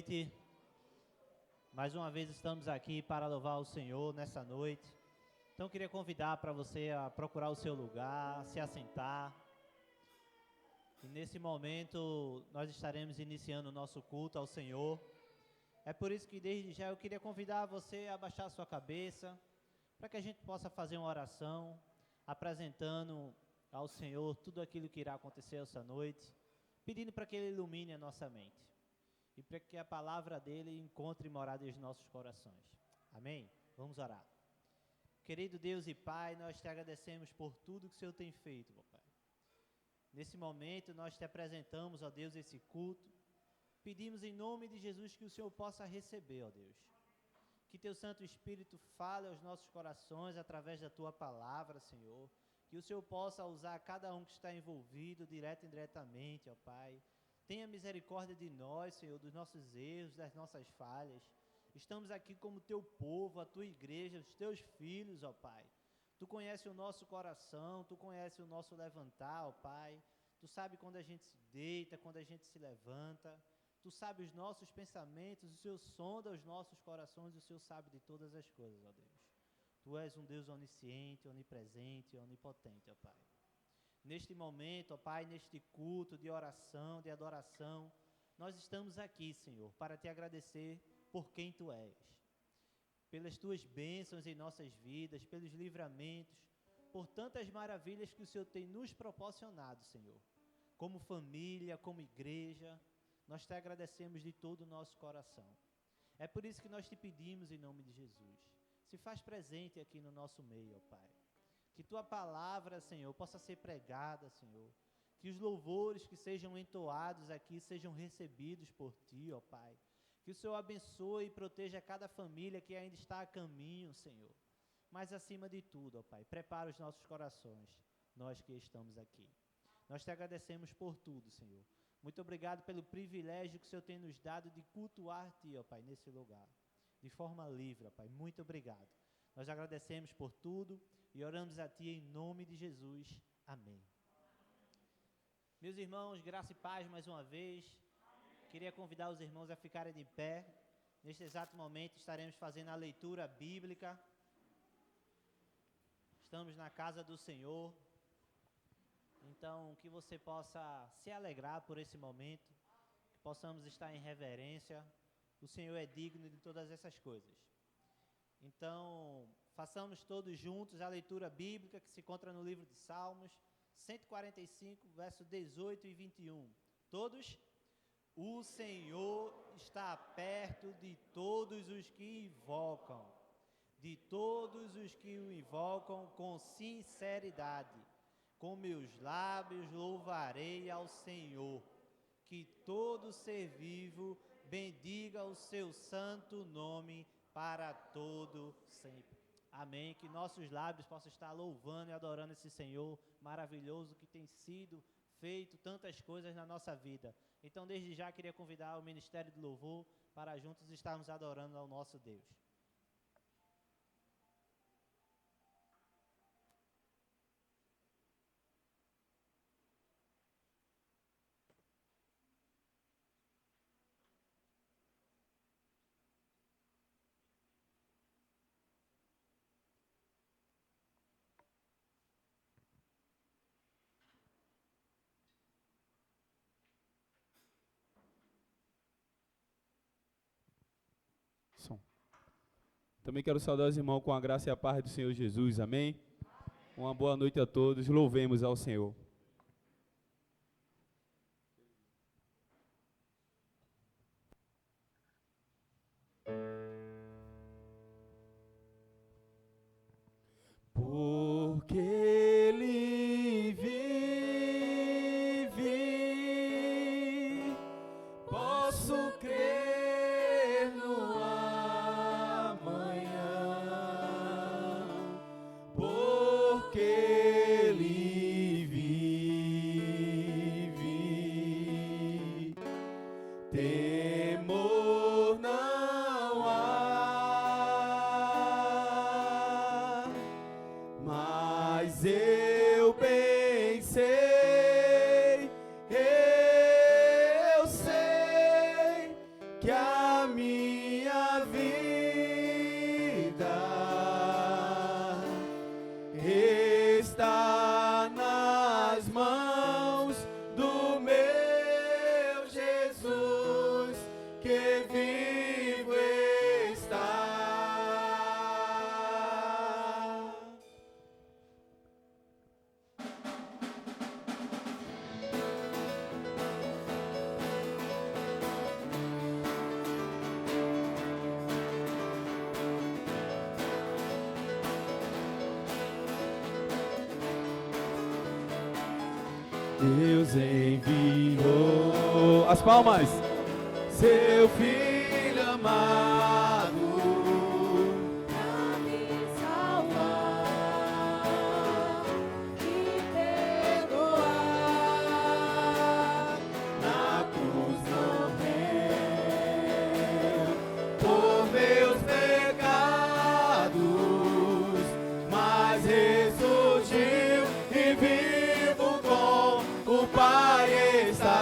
noite. Mais uma vez estamos aqui para louvar o Senhor nessa noite. Então queria convidar para você a procurar o seu lugar, se assentar. E nesse momento nós estaremos iniciando o nosso culto ao Senhor. É por isso que desde já eu queria convidar você a abaixar a sua cabeça, para que a gente possa fazer uma oração, apresentando ao Senhor tudo aquilo que irá acontecer essa noite, pedindo para que Ele ilumine a nossa mente e para que a palavra dEle encontre morada nos nossos corações. Amém? Vamos orar. Querido Deus e Pai, nós te agradecemos por tudo que o Senhor tem feito, meu Pai. Nesse momento nós te apresentamos, ó Deus, esse culto. Pedimos em nome de Jesus que o Senhor possa receber, ó Deus. Que teu Santo Espírito fale aos nossos corações através da tua palavra, Senhor. Que o Senhor possa usar cada um que está envolvido, direto e indiretamente, ó Pai. Tenha misericórdia de nós, Senhor, dos nossos erros, das nossas falhas. Estamos aqui como teu povo, a tua igreja, os teus filhos, ó Pai. Tu conhece o nosso coração, tu conhece o nosso levantar, ó Pai. Tu sabe quando a gente se deita, quando a gente se levanta. Tu sabe os nossos pensamentos, o Senhor sonda os nossos corações, o Senhor sabe de todas as coisas, ó Deus. Tu és um Deus onisciente, onipresente, onipotente, ó Pai. Neste momento, ó Pai, neste culto de oração, de adoração, nós estamos aqui, Senhor, para te agradecer por quem Tu és. Pelas Tuas bênçãos em nossas vidas, pelos livramentos, por tantas maravilhas que o Senhor tem nos proporcionado, Senhor. Como família, como igreja, nós te agradecemos de todo o nosso coração. É por isso que nós te pedimos em nome de Jesus. Se faz presente aqui no nosso meio, ó Pai. Que Tua palavra, Senhor, possa ser pregada, Senhor. Que os louvores que sejam entoados aqui sejam recebidos por Ti, ó Pai. Que o Senhor abençoe e proteja cada família que ainda está a caminho, Senhor. Mas acima de tudo, ó Pai, prepara os nossos corações, nós que estamos aqui. Nós te agradecemos por tudo, Senhor. Muito obrigado pelo privilégio que o Senhor tem nos dado de cultuar-Ti, ó Pai, nesse lugar. De forma livre, ó Pai. Muito obrigado. Nós agradecemos por tudo e oramos a Ti em nome de Jesus. Amém. Meus irmãos, graça e paz mais uma vez. Queria convidar os irmãos a ficarem de pé. Neste exato momento estaremos fazendo a leitura bíblica. Estamos na casa do Senhor. Então, que você possa se alegrar por esse momento, que possamos estar em reverência. O Senhor é digno de todas essas coisas. Então, façamos todos juntos a leitura bíblica que se encontra no livro de Salmos, 145, versos 18 e 21. Todos? O Senhor está perto de todos os que invocam, de todos os que o invocam com sinceridade. Com meus lábios louvarei ao Senhor, que todo ser vivo bendiga o seu santo nome para todo sempre. Amém. Que nossos lábios possam estar louvando e adorando esse Senhor maravilhoso que tem sido feito tantas coisas na nossa vida. Então, desde já, queria convidar o Ministério do Louvor para juntos estarmos adorando ao nosso Deus. Também quero saudar os irmãos com a graça e a paz do Senhor Jesus, amém? Uma boa noite a todos, louvemos ao Senhor. Porque Ele vive, posso crer no amanhã. Porque Ele vive. Deus enviou. As palmas. Seu filho amado pra me salvar e perdoar. na cruz morreu por meus pecados, mas ressurgiu e vivo com o Pai está.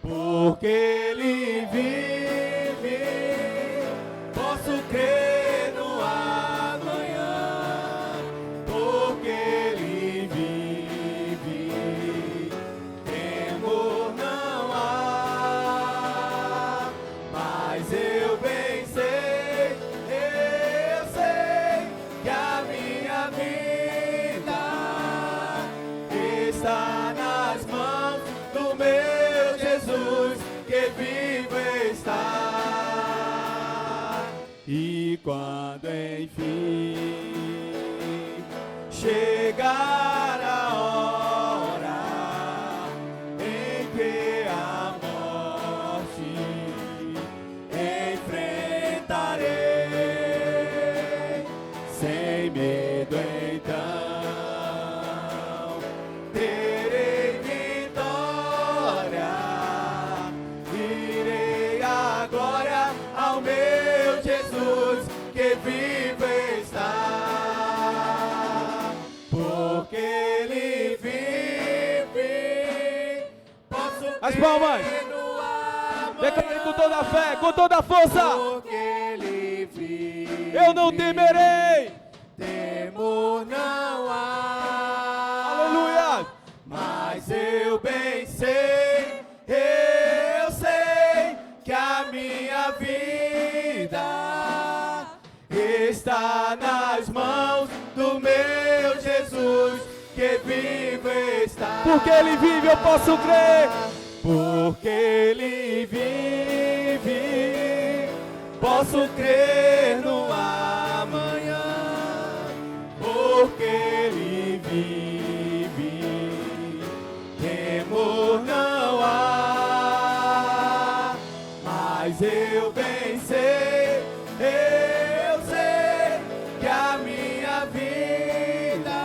Porque Ele vive, posso crer no amanhã. Porque Ele vive, temor não há. Mas eu bem sei que a minha vida está nas mãos do meu Jesus, que vivo está. E quando enfim chegar a hora em que a morte enfrentarei, sem medo então terei vitória. Irei a glória ao meu Jesus, que vivo está. Porque Ele vive, posso As palmas. crer no amanhã. Declare com toda a fé, com toda a força. Porque Ele vive, Eu não temerei. temor não há. Aleluia. Mas eu bem sei que a minha vida está nas mãos do meu Jesus, que vivo está. Porque Ele vive, eu posso crer. Porque Ele vive, posso crer no amanhã. Porque Ele vive, temor não há. Mas eu bem sei que a minha vida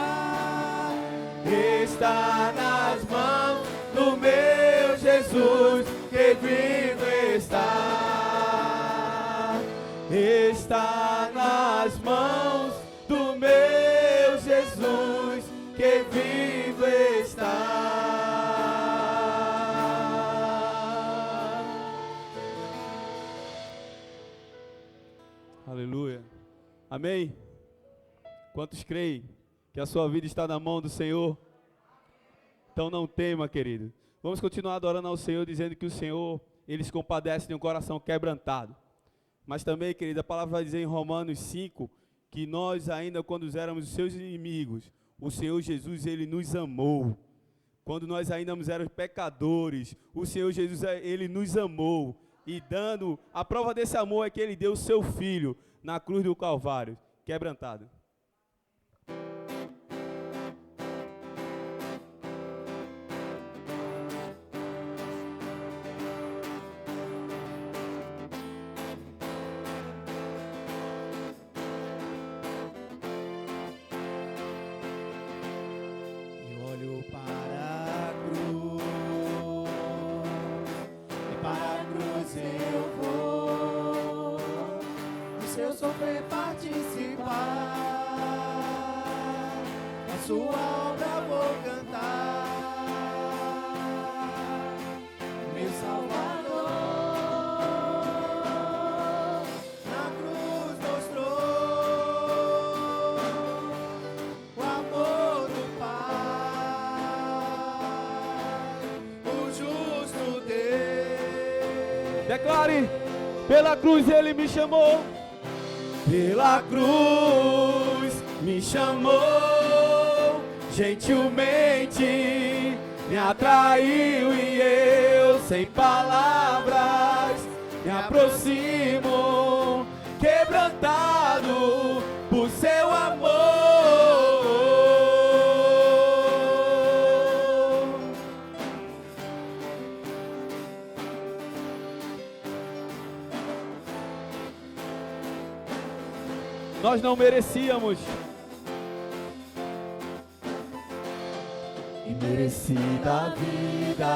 está nas mãos do meu Jesus, que vivo está. Está nas mãos do meu Jesus, que vivo está. Aleluia. Amém? Quantos creem que a sua vida está na mão do Senhor? Então não tema, querido. Vamos continuar adorando ao Senhor, dizendo que o Senhor, Ele se compadece de um coração quebrantado. Mas também, querido, a palavra vai dizer em Romanos 5, que nós ainda, quando éramos os seus inimigos, o Senhor Jesus, Ele nos amou. Quando nós ainda éramos pecadores, o Senhor Jesus, Ele nos amou. E dando, a prova desse amor é que Ele deu o seu Filho na cruz do Calvário, quebrantado. Eu olho para a cruz, e para a cruz eu vou, do seu sofrer participar, a sua obra vou cantar, meu Salvador, na cruz mostrou o amor do Pai, o justo Deus. Declare, pela cruz Ele me chamou. Pela cruz me chamou, gentilmente me atraiu e eu, sem palavras, me aproximo, quebrantado por seu amor. Nós não merecíamos. Imerecida a vida,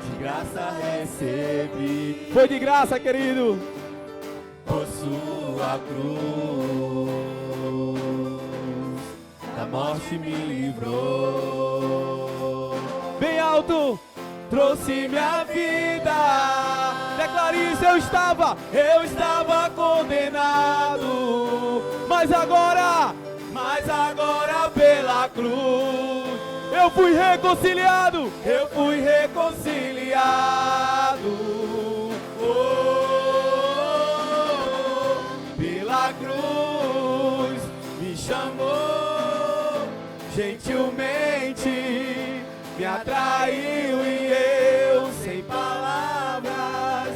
de graça recebi, Foi de graça, querido. por sua cruz, da morte me livrou. Bem alto. Trouxe minha vida, Declare isso, eu estava condenado, mas agora pela cruz eu fui reconciliado. eu fui reconciliado. Pela cruz me chamou, gentilmente me atraiu e eu, sem palavras,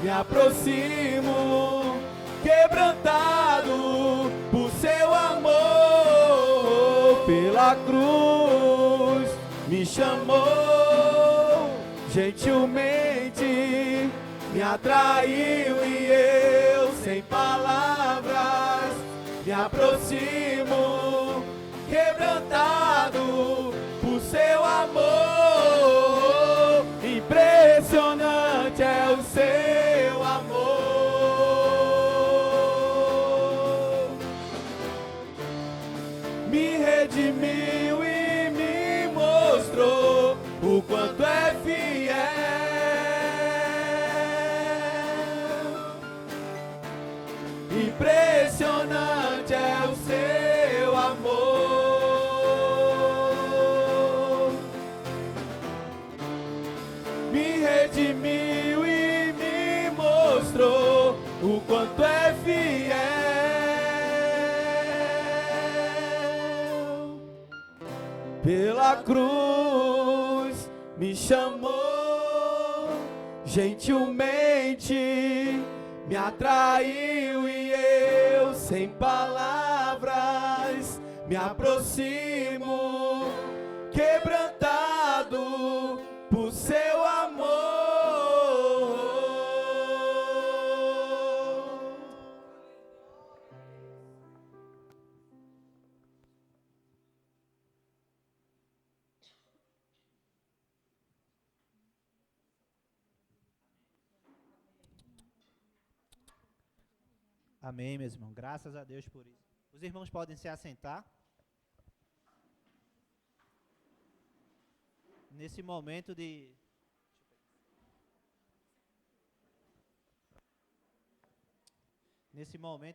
me aproximo, quebrantado por seu amor. Pela cruz me chamou, gentilmente me atraiu e eu, sem palavras, me aproximo, quebrantado por seu amor. Impressionante é o seu amor. Me redimiu e me mostrou o quanto é fiel. Impressionante é o seu amor. Me redimiu e me mostrou o quanto é fiel. Pela cruz me chamou, gentilmente me atraiu e eu, sem palavras, me aproximo, quebrantado por seu amor. Amém, meus irmãos. Graças a Deus por isso. Os irmãos podem se assentar. Nesse momento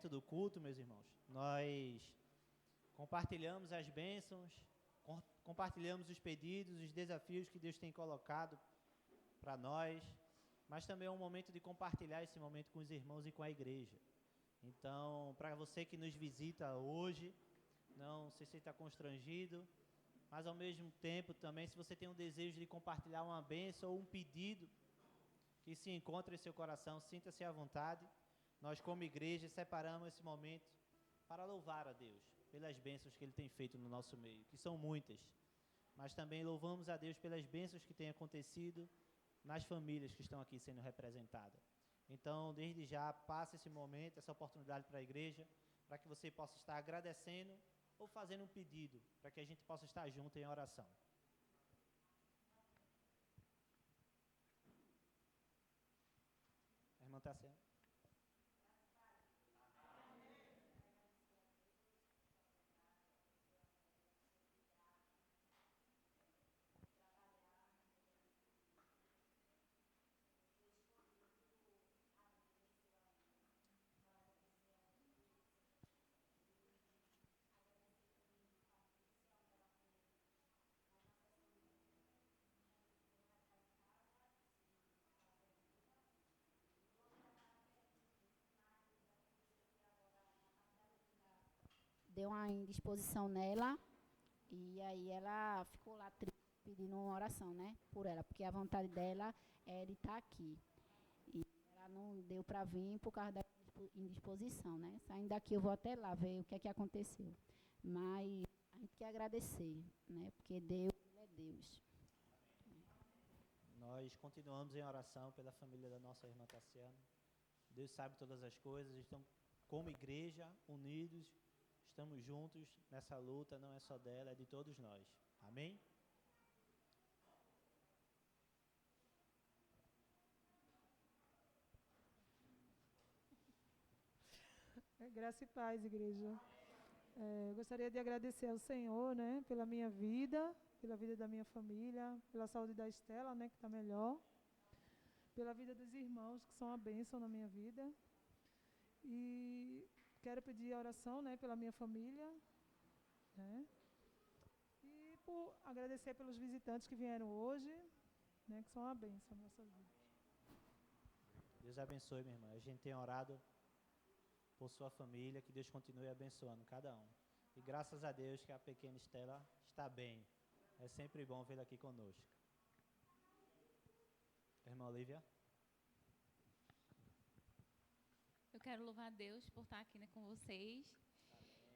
do culto, meus irmãos, nós compartilhamos as bênçãos, compartilhamos os pedidos, os desafios que Deus tem colocado para nós, mas também é um momento de compartilhar esse momento com os irmãos e com a igreja. Então, para você que nos visita hoje, não se sinta constrangido, mas ao mesmo tempo também, se você tem um desejo de compartilhar uma bênção ou um pedido que se encontra em seu coração, sinta-se à vontade. Nós, como igreja, separamos esse momento para louvar a Deus pelas bênçãos que Ele tem feito no nosso meio, que são muitas, mas também louvamos a Deus pelas bênçãos que têm acontecido nas famílias que estão aqui sendo representadas. Então, desde já, passe esse momento, essa oportunidade para a igreja, para que você possa estar agradecendo ou fazendo um pedido, para que a gente possa estar junto em oração. A irmã Tassiana. Deu uma indisposição nela, e aí ela ficou lá pedindo uma oração, né, por ela, porque a vontade dela é de estar aqui. E ela não deu para vir por causa da indisposição, né? Saindo daqui eu vou até lá ver o que é que aconteceu. Mas a gente quer agradecer, né, porque Deus é Deus. Nós continuamos em oração pela família da nossa irmã Tassiana. Deus sabe todas as coisas. Estão como igreja, unidos, estamos juntos nessa luta, não é só dela, é de todos nós. Amém? Graça e paz, igreja. Eu gostaria de agradecer ao Senhor, né, pela minha vida, pela vida da minha família, pela saúde da Estela, né, que está melhor, pela vida dos irmãos, que são a bênção na minha vida. E quero pedir oração, né, pela minha família, né, e por agradecer pelos visitantes que vieram hoje, né, que são a bênção na nossa vida. Deus abençoe, minha irmã. A gente tem orado por sua família, que Deus continue abençoando cada um. E graças a Deus que a pequena Estela está bem. É sempre bom vê-la aqui conosco. Irmã Olivia? Eu quero louvar a Deus por estar aqui, né, com vocês.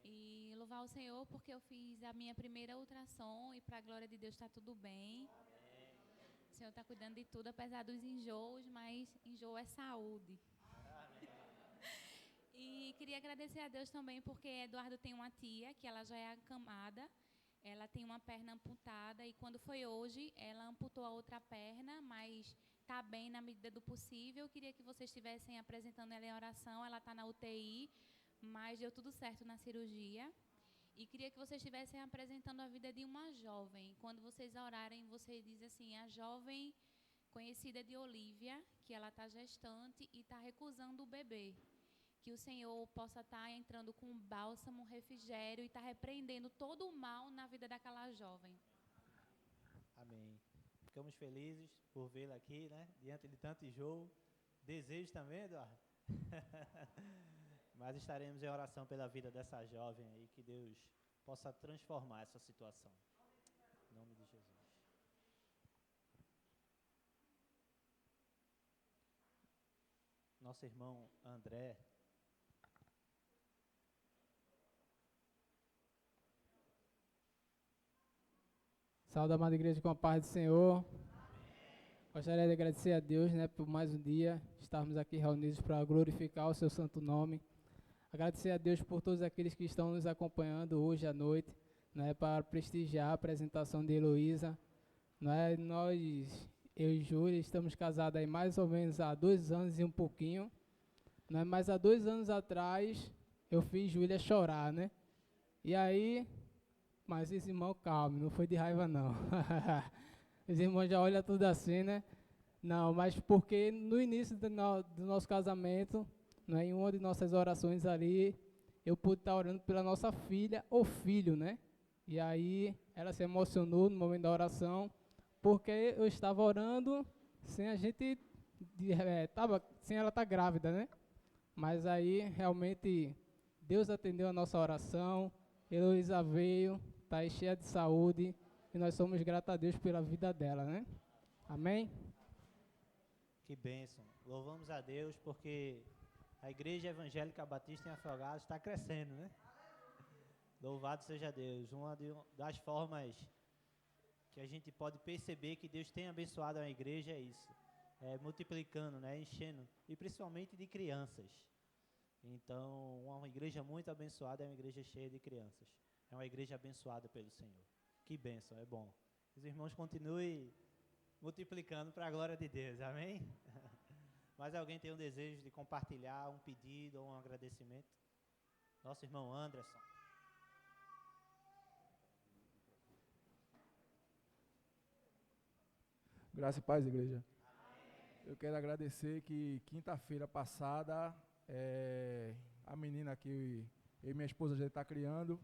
E louvar o Senhor porque eu fiz a minha primeira ultrassom e para a glória de Deus está tudo bem. O Senhor está cuidando de tudo, apesar dos enjoos, mas enjoo é saúde. E queria agradecer a Deus também porque Eduardo tem uma tia que ela já é acamada, ela tem uma perna amputada e quando foi hoje ela amputou a outra perna, mas está bem na medida do possível. Eu queria que vocês estivessem apresentando ela em oração, ela está na UTI, mas deu tudo certo na cirurgia. E queria que vocês estivessem apresentando a vida de uma jovem. Quando vocês orarem, você diz assim, a jovem conhecida de Olivia, que ela está gestante e está recusando o bebê. Que o Senhor possa estar entrando com um bálsamo, um refrigério e estar repreendendo todo o mal na vida daquela jovem. Amém. Ficamos felizes por vê-la aqui, né? Diante de tanto enjoo. Desejo também, Eduardo? Mas estaremos em oração pela vida dessa jovem aí, que Deus possa transformar essa situação. Em nome de Jesus. Nosso irmão André. Saúde, amada igreja, com a paz do Senhor. Gostaria de agradecer a Deus, né, por mais um dia estarmos aqui reunidos para glorificar o seu santo nome. Agradecer a Deus por todos aqueles que estão nos acompanhando hoje à noite, né, para prestigiar a apresentação de Heloísa. Nós, eu e Júlia, estamos casados aí mais ou menos há 2 anos e um pouquinho. Né, mas há 2 anos atrás eu fiz Júlia chorar, né? E aí... Mas esse irmão, calma, não foi de raiva, não. Os irmãos já olham tudo assim, né? Não, mas porque no início do nosso casamento, né, em uma de nossas orações ali, eu pude estar orando pela nossa filha ou filho, né? E aí ela se emocionou no momento da oração, porque eu estava orando sem a gente, sem ela estar grávida, né? Mas aí realmente Deus atendeu a nossa oração, Heloísa veio, está aí cheia de saúde e nós somos gratos a Deus pela vida dela, né? Amém? Que bênção. Louvamos a Deus porque a Igreja Evangélica Batista em Afogados está crescendo, né? Louvado seja Deus. Uma das formas que a gente pode perceber que Deus tem abençoado a igreja é isso. É multiplicando, né? Enchendo. E principalmente de crianças. Então, uma igreja muito abençoada é uma igreja cheia de crianças. É uma igreja abençoada pelo Senhor. Que bênção, é bom. Os irmãos continuem multiplicando para a glória de Deus, amém? Mas alguém tem um desejo de compartilhar um pedido ou um agradecimento? Nosso irmão Anderson. Graça e paz, igreja. Eu quero agradecer que quinta-feira passada, a menina que eu e minha esposa já está criando,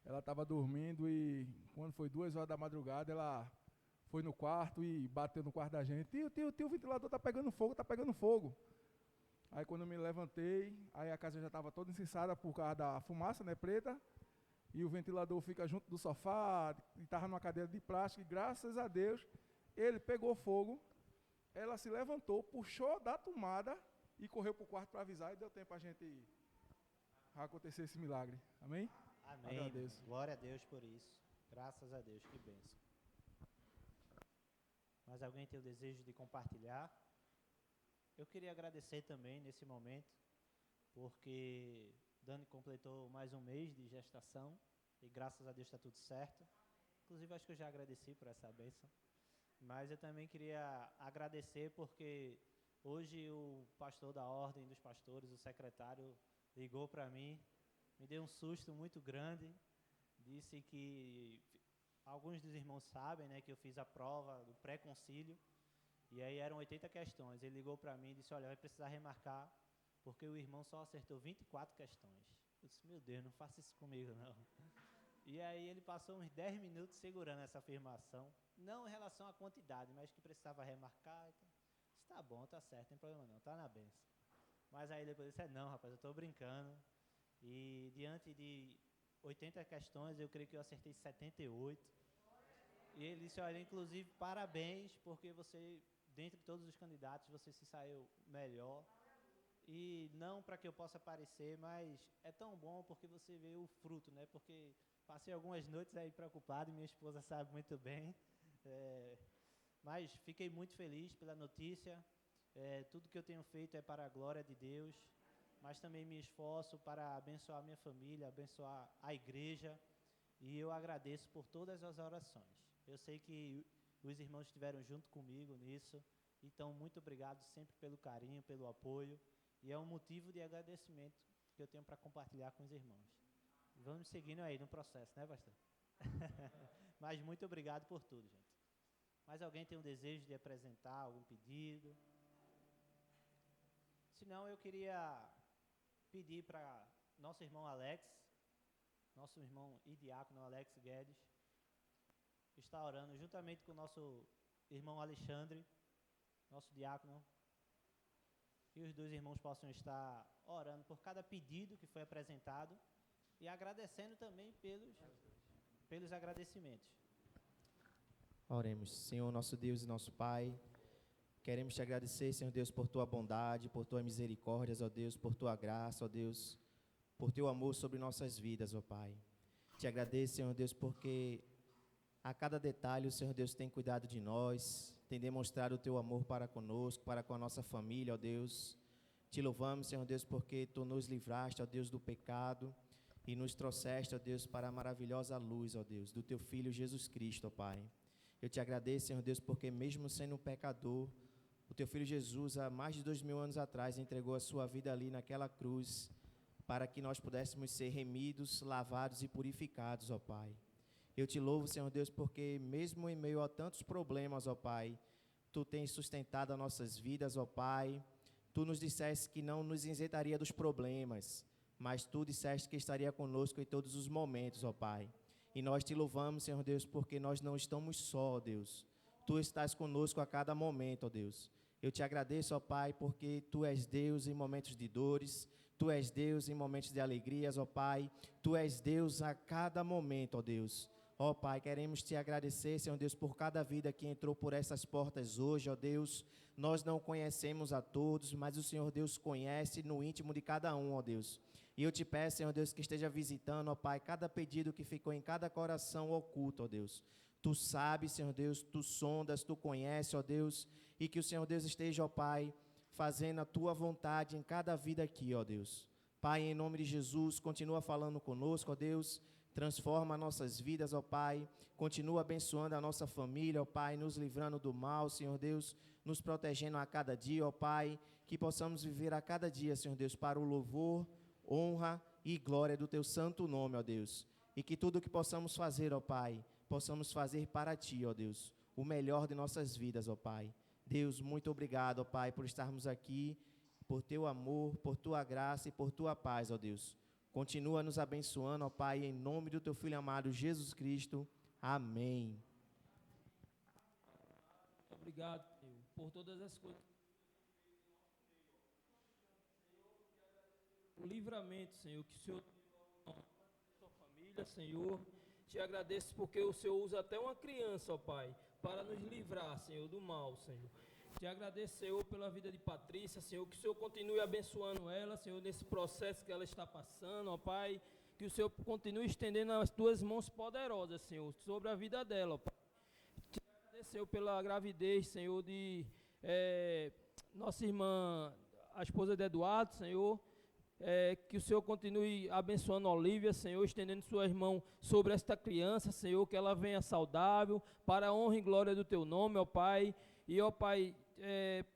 ela estava dormindo e quando foi 2 horas da madrugada, ela foi no quarto e bateu no quarto da gente. Tio, o ventilador está pegando fogo, está pegando fogo. Aí quando eu me levantei, aí a casa já estava toda enciçada por causa da fumaça, né, preta, e o ventilador fica junto do sofá, e estava numa cadeira de plástico, e graças a Deus, ele pegou fogo, ela se levantou, puxou da tomada e correu para o quarto para avisar, e deu tempo para a gente acontecer esse milagre. Amém? Amém. Agradeço. Glória a Deus por isso. Graças a Deus, que bênção. Mas alguém tem o desejo de compartilhar? eu queria agradecer também nesse momento, porque Dani completou mais um mês de gestação e graças a Deus está tudo certo. Inclusive, acho que eu já agradeci por essa bênção. Mas eu também queria agradecer porque hoje o pastor da Ordem dos Pastores, o secretário, ligou para mim, me deu um susto muito grande, disse que alguns dos irmãos sabem, né, que eu fiz a prova do pré-concílio, e aí eram 80 questões. Ele ligou para mim e disse, olha, vai precisar remarcar, porque o irmão só acertou 24 questões. Eu disse, meu Deus, não faça isso comigo, não. E aí ele passou uns 10 minutos segurando essa afirmação, não em relação à quantidade, mas que precisava remarcar. Então, disse, tá bom, tá certo, não tem problema não, tá na benção. Mas aí depois disse, não, rapaz, eu estou brincando. E diante de 80 questões, eu creio que eu acertei 78. E ele disse, olha, inclusive, parabéns, porque você, dentre todos os candidatos, você se saiu melhor. E não para que eu possa aparecer, mas é tão bom porque você vê o fruto, né? Porque passei algumas noites aí preocupado, e minha esposa sabe muito bem. Mas fiquei muito feliz pela notícia. Tudo que eu tenho feito é para a glória de Deus, mas também me esforço para abençoar minha família, abençoar a igreja, e eu agradeço por todas as orações. Eu sei que os irmãos estiveram junto comigo nisso, então muito obrigado sempre pelo carinho, pelo apoio, e é um motivo de agradecimento que eu tenho para compartilhar com os irmãos. Vamos seguindo aí no processo, né, pastor? Mas muito obrigado por tudo, gente. Mais alguém tem um desejo de apresentar algum pedido? Se não, eu queria pedir para nosso irmão Alex, nosso irmão e diácono Alex Guedes, estar orando juntamente com o nosso irmão Alexandre, nosso diácono, e os dois irmãos possam estar orando por cada pedido que foi apresentado e agradecendo também pelos agradecimentos. Oremos. Senhor, nosso Deus e nosso Pai, queremos te agradecer, Senhor Deus, por tua bondade, por tua misericórdia, ó Deus, por tua graça, ó Deus, por teu amor sobre nossas vidas, ó Pai. Te agradeço, Senhor Deus, porque a cada detalhe o Senhor Deus tem cuidado de nós, tem demonstrado o teu amor para conosco, para com a nossa família, ó Deus. Te louvamos, Senhor Deus, porque tu nos livraste, ó Deus, do pecado e nos trouxeste, ó Deus, para a maravilhosa luz, ó Deus, do teu Filho Jesus Cristo, ó Pai. Eu te agradeço, Senhor Deus, porque mesmo sendo um pecador, o teu Filho Jesus, há mais de 2000 anos atrás, entregou a sua vida ali naquela cruz, para que nós pudéssemos ser remidos, lavados e purificados, ó Pai. Eu te louvo, Senhor Deus, porque mesmo em meio a tantos problemas, ó Pai, tu tens sustentado as nossas vidas, ó Pai. Tu nos disseste que não nos isentaria dos problemas, mas tu disseste que estaria conosco em todos os momentos, ó Pai. E nós te louvamos, Senhor Deus, porque nós não estamos só, ó Deus. Tu estás conosco a cada momento, ó Deus. Eu te agradeço, ó Pai, porque tu és Deus em momentos de dores, tu és Deus em momentos de alegrias, ó Pai. Tu és Deus a cada momento, ó Deus. Ó Pai, queremos te agradecer, Senhor Deus, por cada vida que entrou por essas portas hoje, ó Deus. Nós não conhecemos a todos, mas o Senhor Deus conhece no íntimo de cada um, ó Deus. E eu te peço, Senhor Deus, que esteja visitando, ó Pai, cada pedido que ficou em cada coração oculto, ó Deus. Tu sabes, Senhor Deus, tu sondas, tu conheces, ó Deus, e que o Senhor Deus esteja, ó Pai, fazendo a tua vontade em cada vida aqui, ó Deus. Pai, em nome de Jesus, continua falando conosco, ó Deus. Transforma nossas vidas, ó Pai. Continua abençoando a nossa família, ó Pai, nos livrando do mal, Senhor Deus, nos protegendo a cada dia, ó Pai. Que possamos viver a cada dia, Senhor Deus, para o louvor, honra e glória do teu santo nome, ó Deus. E que tudo o que possamos fazer, ó Pai, possamos fazer para ti, ó Deus, o melhor de nossas vidas, ó Pai. Deus, muito obrigado, ó Pai, por estarmos aqui, por teu amor, por tua graça e por tua paz, ó Deus. Continua nos abençoando, ó Pai, em nome do teu Filho amado, Jesus Cristo. Amém. Obrigado, Senhor, por todas as coisas. O livramento, Senhor, que o Senhor tem na sua família, Senhor. Te agradeço porque o Senhor usa até uma criança, ó Pai, para nos livrar, Senhor, do mal, Senhor. Te agradeço, Senhor, pela vida de Patrícia, Senhor, que o Senhor continue abençoando ela, Senhor, nesse processo que ela está passando, ó Pai, que o Senhor continue estendendo as tuas mãos poderosas, Senhor, sobre a vida dela, ó Pai. Te agradeço, Senhor, pela gravidez, Senhor, nossa irmã, a esposa de Eduardo, Senhor, que o Senhor continue abençoando a Olívia, Senhor, estendendo suas mãos sobre esta criança, Senhor, que ela venha saudável, para a honra e glória do Teu nome, ó Pai. E, ó Pai,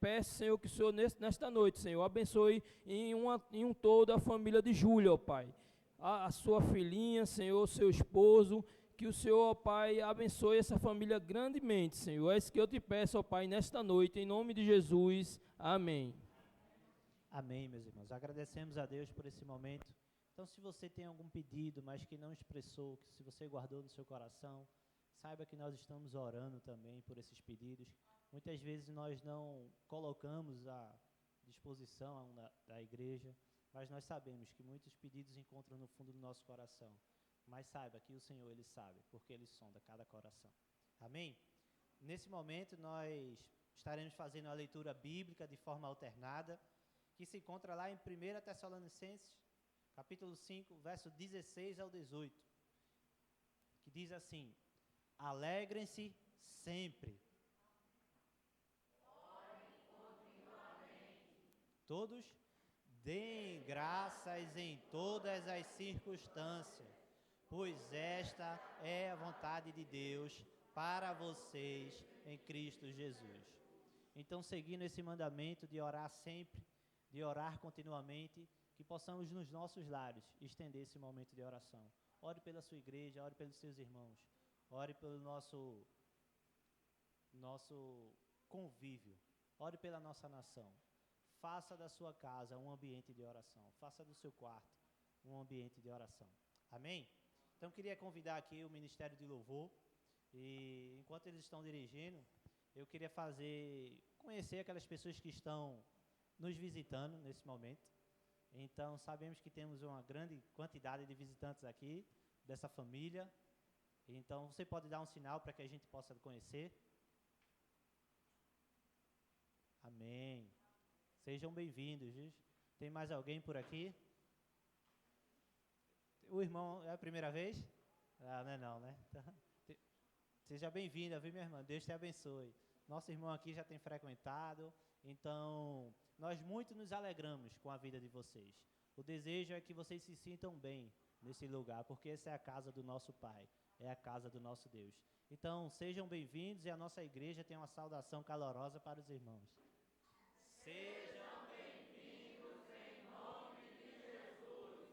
peço, Senhor, que o Senhor, nesta noite, Senhor, abençoe em um todo a família de Júlia, ó Pai. A sua filhinha, Senhor, seu esposo, que o Senhor, ó Pai, abençoe essa família grandemente, Senhor. É isso que eu te peço, ó Pai, nesta noite, em nome de Jesus. Amém. Amém, meus irmãos. Agradecemos a Deus por esse momento. Então, se você tem algum pedido, mas que não expressou, que se você guardou no seu coração, saiba que nós estamos orando também por esses pedidos. Muitas vezes nós não colocamos à disposição da igreja, mas nós sabemos que muitos pedidos encontram no fundo do nosso coração. Mas saiba que o Senhor, Ele sabe, porque Ele sonda cada coração. Amém? Nesse momento, nós estaremos fazendo a leitura bíblica de forma alternada, que se encontra lá em 1 Tessalonicenses, capítulo 5, verso 16 ao 18, que diz assim: alegrem-se sempre. Todos deem graças em todas as circunstâncias, pois esta é a vontade de Deus para vocês em Cristo Jesus. Então, seguindo esse mandamento de orar sempre, de orar continuamente, que possamos nos nossos lares estender esse momento de oração. Ore pela sua igreja, ore pelos seus irmãos, ore pelo nosso convívio, ore pela nossa nação. Faça da sua casa um ambiente de oração, faça do seu quarto um ambiente de oração. Amém? Então, queria convidar aqui o Ministério de Louvor, e enquanto eles estão dirigindo, eu queria conhecer aquelas pessoas que estão nos visitando nesse momento. Então, sabemos que temos uma grande quantidade de visitantes aqui, dessa família. Então, você pode dar um sinal para que a gente possa conhecer. Amém. Sejam bem-vindos. Tem mais alguém por aqui? O irmão, é a primeira vez? Ah, não é não, né? Seja bem-vinda, viu, minha irmã? Deus te abençoe. Nosso irmão aqui já tem frequentado, então nós muito nos alegramos com a vida de vocês. O desejo é que vocês se sintam bem nesse lugar, porque essa é a casa do nosso Pai, é a casa do nosso Deus. Então, sejam bem-vindos, e a nossa igreja tem uma saudação calorosa para os irmãos. Sejam bem-vindos em nome de Jesus.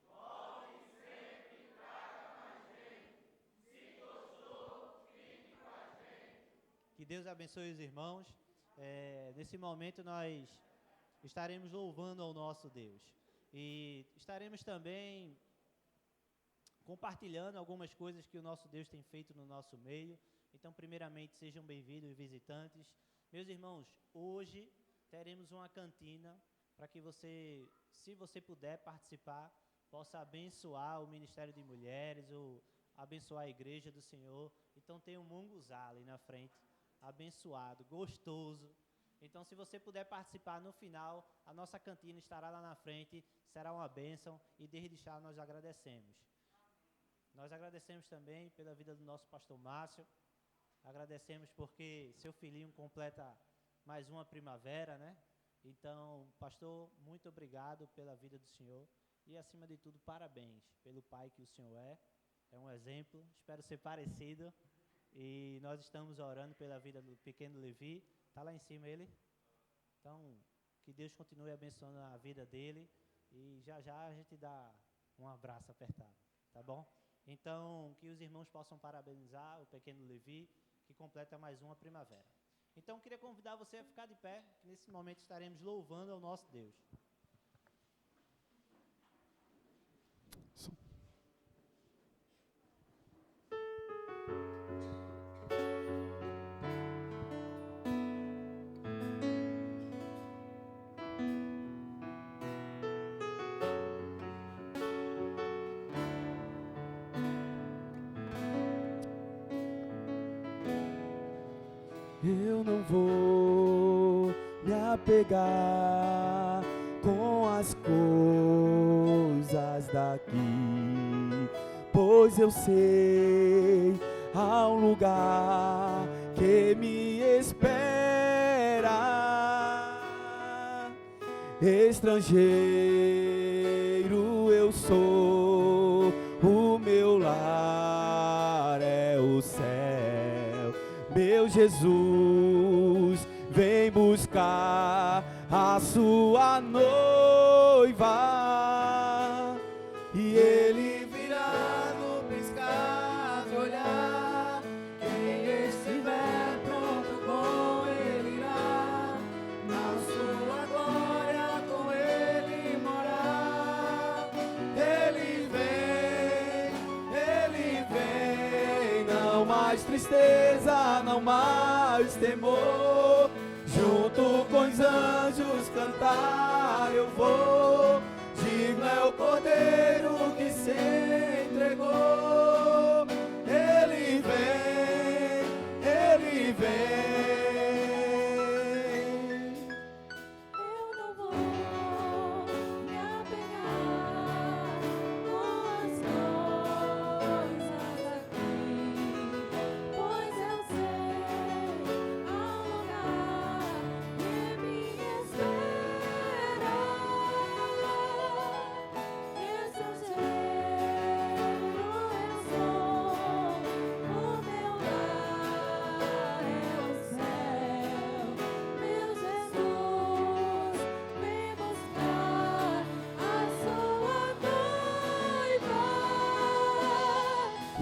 Volte sempre, traga mais gente. Se gostou, fique com a gente. Que Deus abençoe os irmãos. Nesse momento nós estaremos louvando ao nosso Deus. E estaremos também compartilhando algumas coisas que o nosso Deus tem feito no nosso meio. Então, primeiramente, sejam bem-vindos, visitantes. Meus irmãos, hoje teremos uma cantina para que você, se você puder participar, possa abençoar o Ministério de Mulheres, ou abençoar a Igreja do Senhor. Então, tem um munguzá ali na frente, abençoado, gostoso. Então, se você puder participar no final, a nossa cantina estará lá na frente, será uma bênção, e desde já nós agradecemos. Nós agradecemos também pela vida do nosso pastor Márcio, agradecemos porque seu filhinho completa mais uma primavera, né? Então, pastor, muito obrigado pela vida do senhor, e acima de tudo, parabéns pelo pai que o senhor é um exemplo, espero ser parecido, e nós estamos orando pela vida do pequeno Levi. Está lá em cima ele. Então, que Deus continue abençoando a vida dele. E já já a gente dá um abraço apertado. Tá bom? Então, que os irmãos possam parabenizar o pequeno Levi, que completa mais uma primavera. Então, queria convidar você a ficar de pé, que nesse momento estaremos louvando ao nosso Deus. Eu não vou me apegar com as coisas daqui, pois eu sei há um lugar que me espera. estrangeiro eu sou, o meu lar é o céu. Meu Jesus vem buscar a sua noiva, e ele virá no piscar de olhar. Quem estiver pronto com ele irá, na sua glória com ele morar. Ele vem, não mais tristeza, não mais temor. Junto com os anjos cantar eu vou, digno é o Cordeiro que se entregou. Ele vem, ele vem. Eu não vou me apegar com as coisas aqui, pois eu sei ao lugar que me espera. Estrangeiro eu sou, o meu lar é o céu. Meu Jesus vem buscar a sua noiva,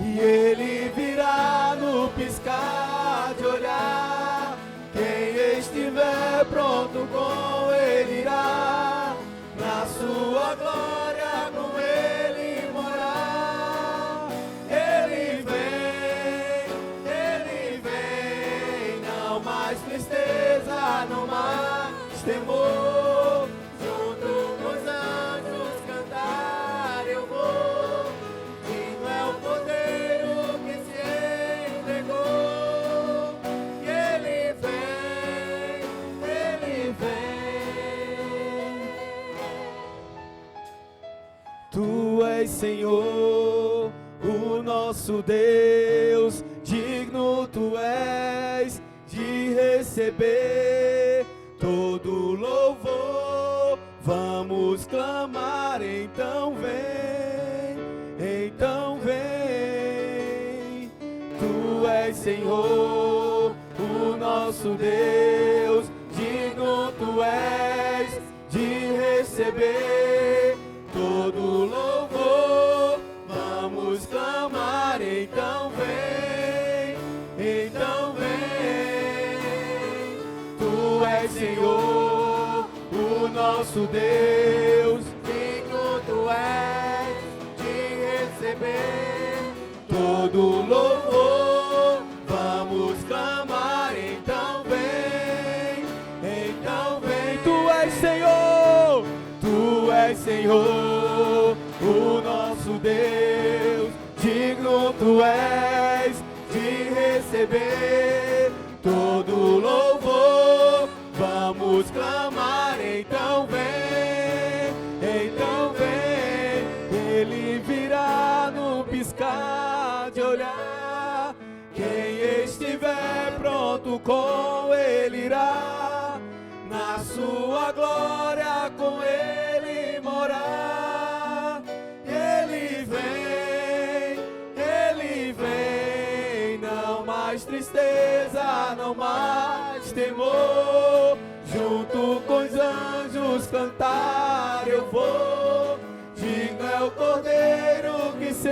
E ele virá no piscar de olhar. Quem estiver pronto com ele irá, na sua glória com ele morar. Ele vem, não mais tristeza, não mais temor. Junto com os anjos cantar eu vou, digno é o Cordeiro que se entregou. E ele vem. Tu és Senhor, o nosso Deus, digno tu és de receber todo louvor. Vamos clamar, então vem, então vem. Tu és Senhor, o nosso Deus, digno tu és de receber todo louvor. Vamos clamar, então vem, então vem. Tu és Senhor, o nosso Deus, digno tu és de receber todo louvor. Vamos clamar, então vem, então vem. Tu és Senhor, tu és Senhor, o nosso Deus, digno tu és de receber todo louvor. Vamos clamar, então vem, então vem. Ele virá no piscar de olhar. Quem estiver pronto com ele irá, na sua glória com ele morar. Ele vem, não mais tristeza, não mais temor. Junto com os anjos cantar eu vou, digno é o Cordeiro que se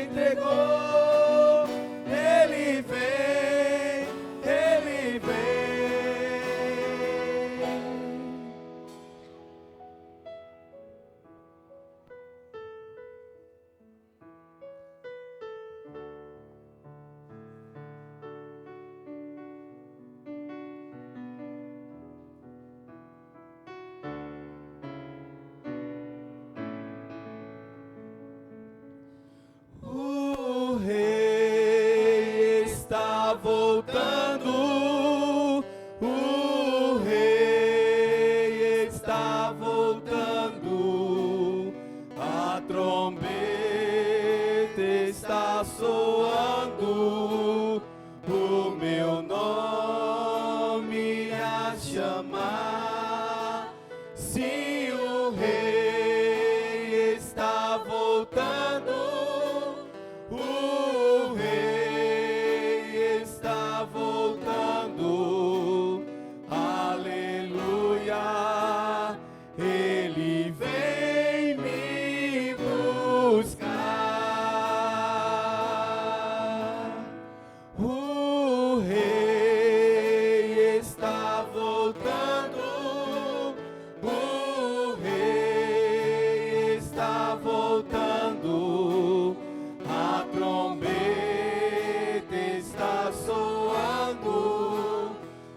entregou. Ele vem, ele vem. O rei está voltando, o rei está voltando, a trombeta está soando, o meu nome a chamar. Sim, Ele vem me buscar. O Rei está voltando. O Rei está voltando. A trombeta está soando.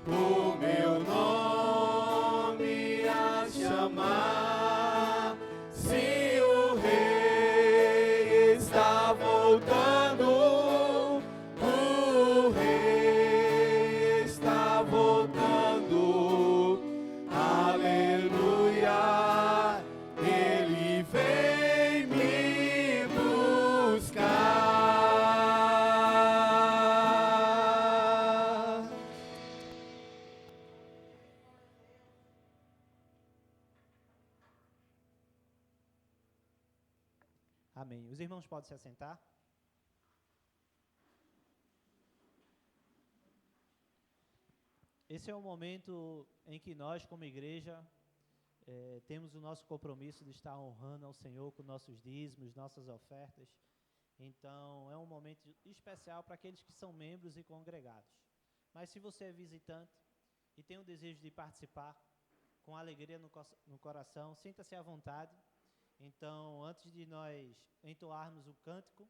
O meu nome a chamar. Se o Rei está voltando, o Rei está voltando. Aleluia, Ele vem me buscar. Amém. Os irmãos podem se assentar. Esse é o momento em que nós, como igreja, temos o nosso compromisso de estar honrando ao Senhor com nossos dízimos, nossas ofertas. Então, é um momento especial para aqueles que são membros e congregados. Mas se você é visitante e tem o desejo de participar com alegria no coração, sinta-se à vontade. Então, antes de nós entoarmos o cântico,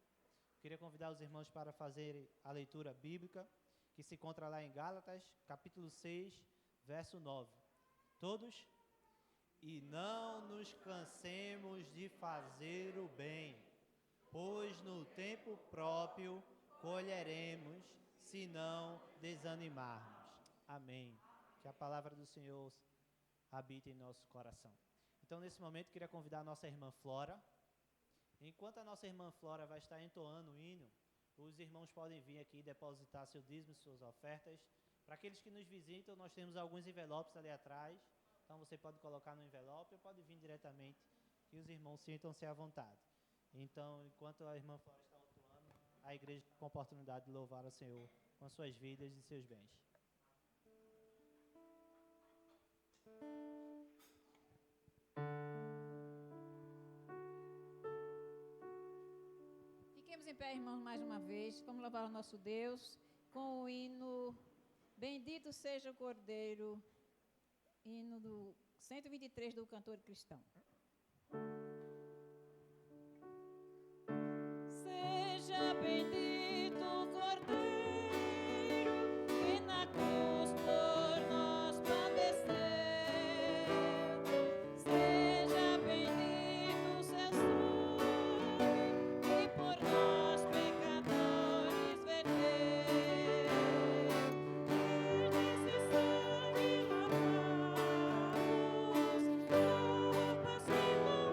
queria convidar os irmãos para fazerem a leitura bíblica, que se encontra lá em Gálatas, capítulo 6, verso 9. Todos? E não nos cansemos de fazer o bem, pois no tempo próprio colheremos, se não desanimarmos. Amém. Que a palavra do Senhor habite em nosso coração. Então, nesse momento, queria convidar a nossa irmã Flora. Enquanto a nossa irmã Flora vai estar entoando o hino, os irmãos podem vir aqui depositar seu dízimo e suas ofertas. Para aqueles que nos visitam, nós temos alguns envelopes ali atrás. Então, você pode colocar no envelope ou pode vir diretamente, que os irmãos sintam-se à vontade. Então, enquanto a irmã Flora está entoando, a igreja com a oportunidade de louvar ao Senhor com suas vidas e seus bens. Fiquemos em pé, irmãos, mais uma vez. Vamos louvar o nosso Deus com o hino Bendito seja o Cordeiro, hino do 123 do cantor cristão. Seja bendito o Cordeiro que na cruz por nós padeceu. Seja bendito o seu sangue que por nós pecadores verteu. Nesse sangue lavamos, roupas que não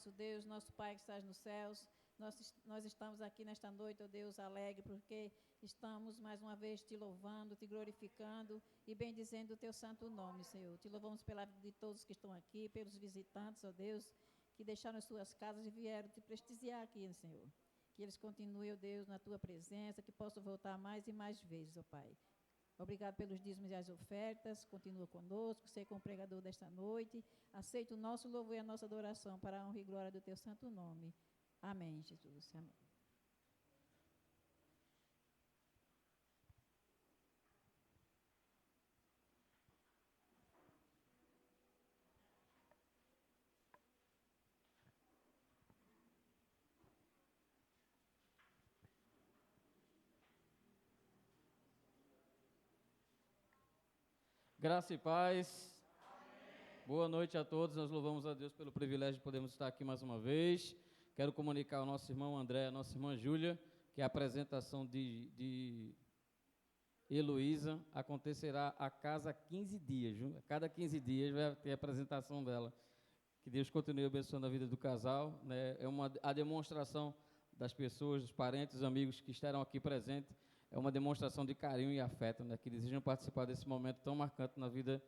nosso Deus, nosso Pai que estás nos céus. Nós estamos aqui nesta noite, ó Deus, alegre, porque estamos mais uma vez te louvando, te glorificando e bendizendo o teu santo nome, Senhor. Te louvamos pela vida de todos que estão aqui, pelos visitantes, ó Deus, que deixaram as suas casas e vieram te prestigiar aqui, Senhor. Que eles continuem, ó Deus, na tua presença, que possam voltar mais e mais vezes, ó Pai. Obrigado pelos dízimos e as ofertas, continua conosco, seja como pregador desta noite. Aceita o nosso louvor e a nossa adoração para a honra e glória do teu santo nome. Amém, Jesus. Amém. Graça e paz. Amém. Boa noite a todos. Nós louvamos a Deus pelo privilégio de podermos estar aqui mais uma vez. Quero comunicar ao nosso irmão André, à nossa irmã Júlia, que a apresentação de Heloísa acontecerá a cada 15 dias. Viu? A cada 15 dias vai ter a apresentação dela. Que Deus continue abençoando a vida do casal. Né? A demonstração das pessoas, dos parentes, dos amigos que estarão aqui presentes. É uma demonstração de carinho e afeto, né, que desejam participar desse momento tão marcante na vida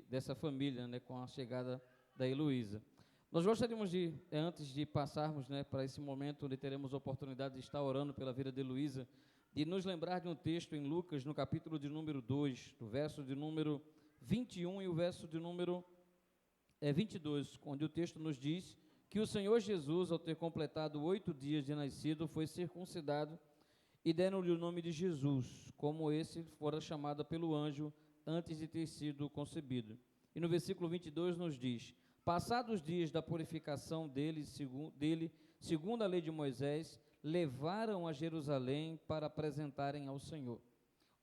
dessa família, né, com a chegada da Heloísa. Nós gostaríamos de, antes de passarmos, né, para esse momento onde teremos a oportunidade de estar orando pela vida de Heloísa, de nos lembrar de um texto em Lucas, no capítulo de número 2, do verso de número 21 e o verso de número 22, onde o texto nos diz que o Senhor Jesus, ao ter completado 8 dias de nascido, foi circuncidado e deram-lhe o nome de Jesus, como esse fora chamado pelo anjo antes de ter sido concebido. E no versículo 22 nos diz: passados os dias da purificação dele, segundo a lei de Moisés, levaram a Jerusalém para apresentarem ao Senhor.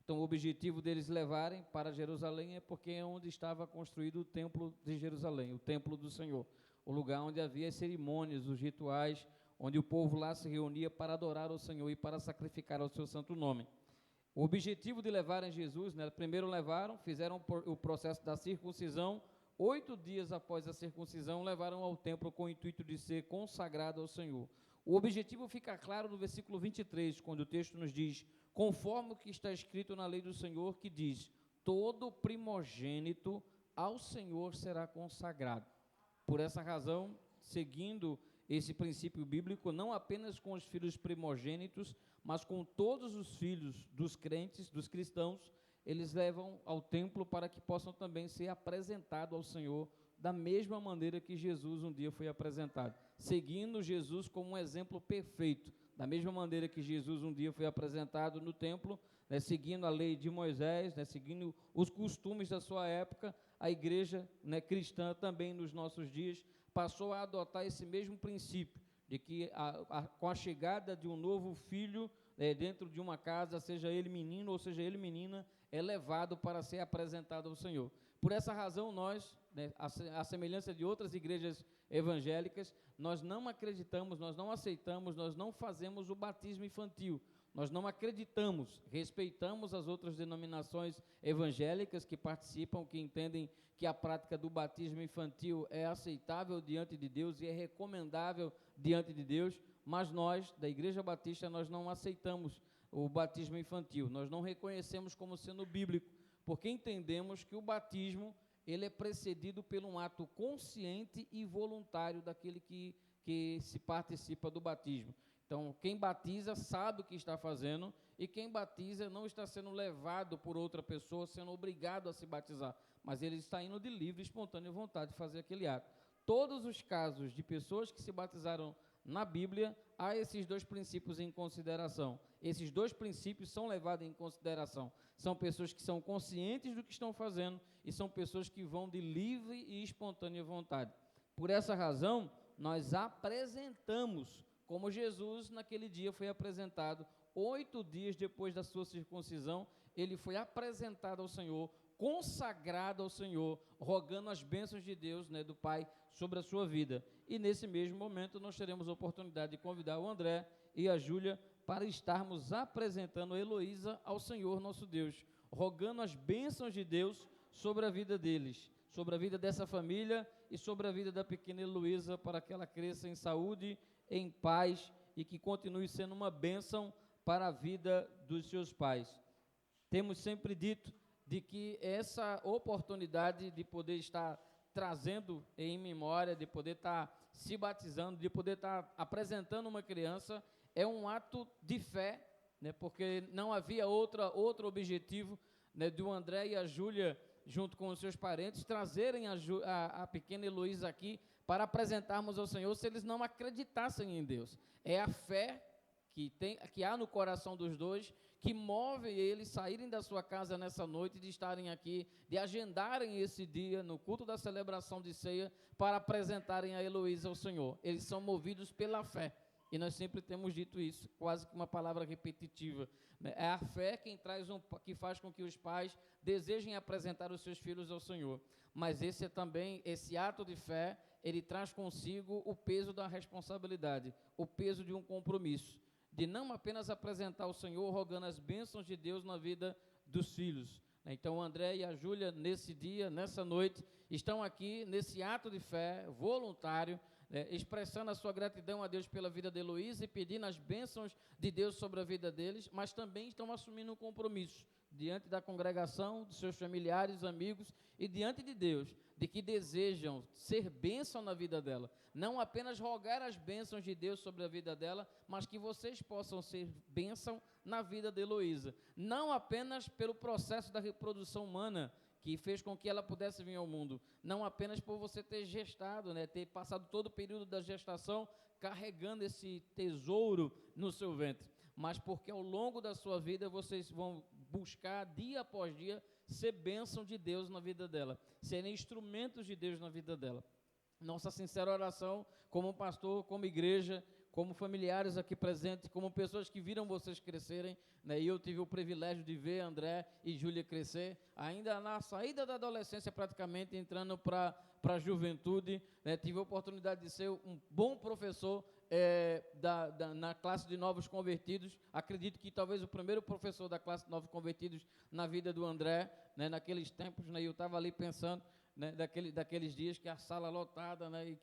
Então, o objetivo deles levarem para Jerusalém é porque é onde estava construído o templo de Jerusalém, o templo do Senhor, o lugar onde havia as cerimônias, os rituais, onde o povo lá se reunia para adorar ao Senhor e para sacrificar ao seu santo nome. O objetivo de levarem Jesus, né, primeiro levaram, fizeram o processo da circuncisão, 8 dias após a circuncisão, levaram ao templo com o intuito de ser consagrado ao Senhor. O objetivo fica claro no versículo 23, quando o texto nos diz, conforme o que está escrito na lei do Senhor, que diz, todo primogênito ao Senhor será consagrado. Por essa razão, seguindo esse princípio bíblico, não apenas com os filhos primogênitos, mas com todos os filhos dos crentes, dos cristãos, eles levam ao templo para que possam também ser apresentados ao Senhor da mesma maneira que Jesus um dia foi apresentado, seguindo Jesus como um exemplo perfeito, da mesma maneira que Jesus um dia foi apresentado no templo, né, seguindo a lei de Moisés, né, seguindo os costumes da sua época, a igreja, né, cristã também nos nossos dias passou a adotar esse mesmo princípio, de que com a chegada de um novo filho dentro de uma casa, seja ele menino ou seja ele menina, é levado para ser apresentado ao Senhor. Por essa razão, nós, né, à semelhança de outras igrejas evangélicas, nós não acreditamos, nós não aceitamos, nós não fazemos o batismo infantil. Nós não acreditamos, respeitamos as outras denominações evangélicas que participam, que entendem que a prática do batismo infantil é aceitável diante de Deus e é recomendável diante de Deus, mas nós, da Igreja Batista, nós não aceitamos o batismo infantil, nós não reconhecemos como sendo bíblico, porque entendemos que o batismo, ele é precedido por um ato consciente e voluntário daquele que se participa do batismo. Então, quem batiza sabe o que está fazendo e quem batiza não está sendo levado por outra pessoa, sendo obrigado a se batizar, mas ele está indo de livre e espontânea vontade de fazer aquele ato. Todos os casos de pessoas que se batizaram na Bíblia, há esses dois princípios em consideração. Esses dois princípios são levados em consideração. São pessoas que são conscientes do que estão fazendo e são pessoas que vão de livre e espontânea vontade. Por essa razão, nós apresentamos como Jesus, naquele dia, foi apresentado, 8 dias depois da sua circuncisão, ele foi apresentado ao Senhor, consagrado ao Senhor, rogando as bênçãos de Deus, né, do Pai, sobre a sua vida. E nesse mesmo momento, nós teremos a oportunidade de convidar o André e a Júlia para estarmos apresentando a Heloísa ao Senhor nosso Deus, rogando as bênçãos de Deus sobre a vida deles, sobre a vida dessa família e sobre a vida da pequena Heloísa, para que ela cresça em saúde, em paz e que continue sendo uma bênção para a vida dos seus pais. Temos sempre dito de que essa oportunidade de poder estar trazendo em memória, de poder estar se batizando, de poder estar apresentando uma criança, é um ato de fé, né, porque não havia outro objetivo, né, do André e a Júlia, junto com os seus parentes, trazerem a pequena Heloísa aqui para apresentarmos ao Senhor, se eles não acreditassem em Deus. É a fé que há no coração dos dois, que move eles saírem da sua casa nessa noite, de estarem aqui, de agendarem esse dia no culto da celebração de ceia, para apresentarem a Heloísa ao Senhor. Eles são movidos pela fé, e nós sempre temos dito isso, quase que uma palavra repetitiva, né? É a fé que faz com que os pais desejem apresentar os seus filhos ao Senhor. Mas esse ato de fé, ele traz consigo o peso da responsabilidade, o peso de um compromisso, de não apenas apresentar ao Senhor, rogando as bênçãos de Deus na vida dos filhos. Então, o André e a Júlia, nesse dia, nessa noite, estão aqui nesse ato de fé voluntário, expressando a sua gratidão a Deus pela vida de Heloísa e pedindo as bênçãos de Deus sobre a vida deles, mas também estão assumindo um compromisso diante da congregação, dos seus familiares, amigos e diante de Deus, de que desejam ser bênção na vida dela, não apenas rogar as bênçãos de Deus sobre a vida dela, mas que vocês possam ser bênção na vida de Heloísa, não apenas pelo processo da reprodução humana, que fez com que ela pudesse vir ao mundo, não apenas por você ter gestado, né, ter passado todo o período da gestação carregando esse tesouro no seu ventre, mas porque ao longo da sua vida vocês vão buscar dia após dia ser bênção de Deus na vida dela, serem instrumentos de Deus na vida dela. Nossa sincera oração como pastor, como igreja, como familiares aqui presentes, como pessoas que viram vocês crescerem, né? E eu tive o privilégio de ver André e Júlia crescer, ainda na saída da adolescência praticamente, entrando para a juventude, né? Tive a oportunidade de ser um bom professor na classe de novos convertidos. Acredito que talvez o primeiro professor da classe de novos convertidos na vida do André, né? Naqueles tempos, né? Eu estava ali pensando, né, daqueles dias que a sala lotada, né, e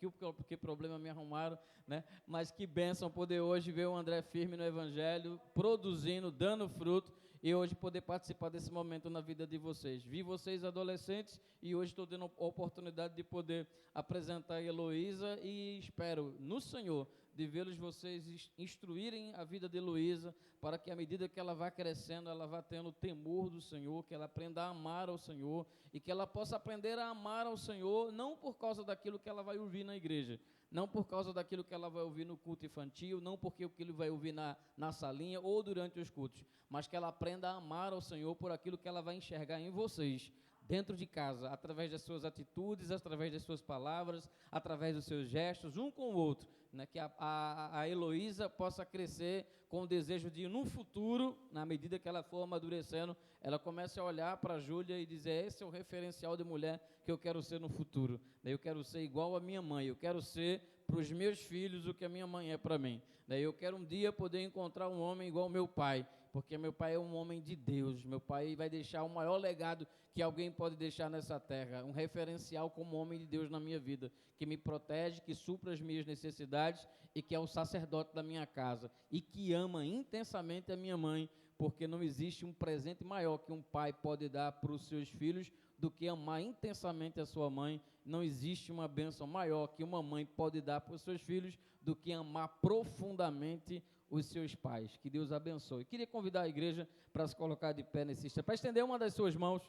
que problema me arrumaram, né, mas que bênção poder hoje ver o André firme no Evangelho, produzindo, dando fruto, e hoje poder participar desse momento na vida de vocês. Vi vocês adolescentes e hoje estou tendo a oportunidade de poder apresentar a Heloísa e espero no Senhor de vê-los vocês instruírem a vida de Heloísa, para que à medida que ela vá crescendo, ela vá tendo o temor do Senhor, que ela aprenda a amar ao Senhor, e que ela possa aprender a amar ao Senhor, não por causa daquilo que ela vai ouvir na igreja, não por causa daquilo que ela vai ouvir no culto infantil, não porque o que ele vai ouvir na salinha ou durante os cultos, mas que ela aprenda a amar ao Senhor por aquilo que ela vai enxergar em vocês, dentro de casa, através das suas atitudes, através das suas palavras, através dos seus gestos, um com o outro, né? Que a Heloísa possa crescer com o desejo de, no futuro, na medida que ela for amadurecendo, ela comece a olhar para a Júlia e dizer: esse é o referencial de mulher que eu quero ser no futuro, eu quero ser igual à minha mãe, eu quero ser para os meus filhos o que a minha mãe é para mim, eu quero um dia poder encontrar um homem igual ao meu pai, porque meu pai é um homem de Deus, meu pai vai deixar o maior legado que alguém pode deixar nessa terra, um referencial como homem de Deus na minha vida, que me protege, que supra as minhas necessidades e que é o sacerdote da minha casa e que ama intensamente a minha mãe, porque não existe um presente maior que um pai pode dar para os seus filhos do que amar intensamente a sua mãe. Não existe uma bênção maior que uma mãe pode dar para os seus filhos do que amar profundamente os seus pais. Que Deus abençoe. Queria convidar a igreja para se colocar de pé nesse instante, para estender uma das suas mãos.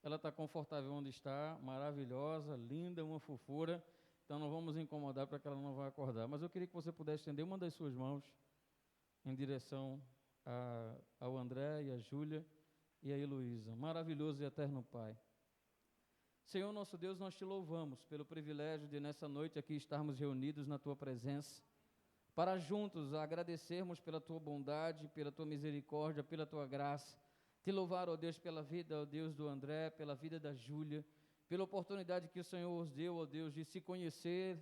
Ela está confortável onde está, maravilhosa, linda, uma fofura. Então não vamos incomodar para que ela não vá acordar. Mas eu queria que você pudesse estender uma das suas mãos em direção ao André e a Júlia e a Heloísa. Maravilhoso e eterno Pai. Senhor nosso Deus, nós te louvamos pelo privilégio de nessa noite aqui estarmos reunidos na tua presença, para juntos agradecermos pela tua bondade, pela tua misericórdia, pela tua graça. Te louvar, ó Deus, pela vida, ó Deus, do André, pela vida da Júlia, pela oportunidade que o Senhor os deu, ó Deus, de se conhecer,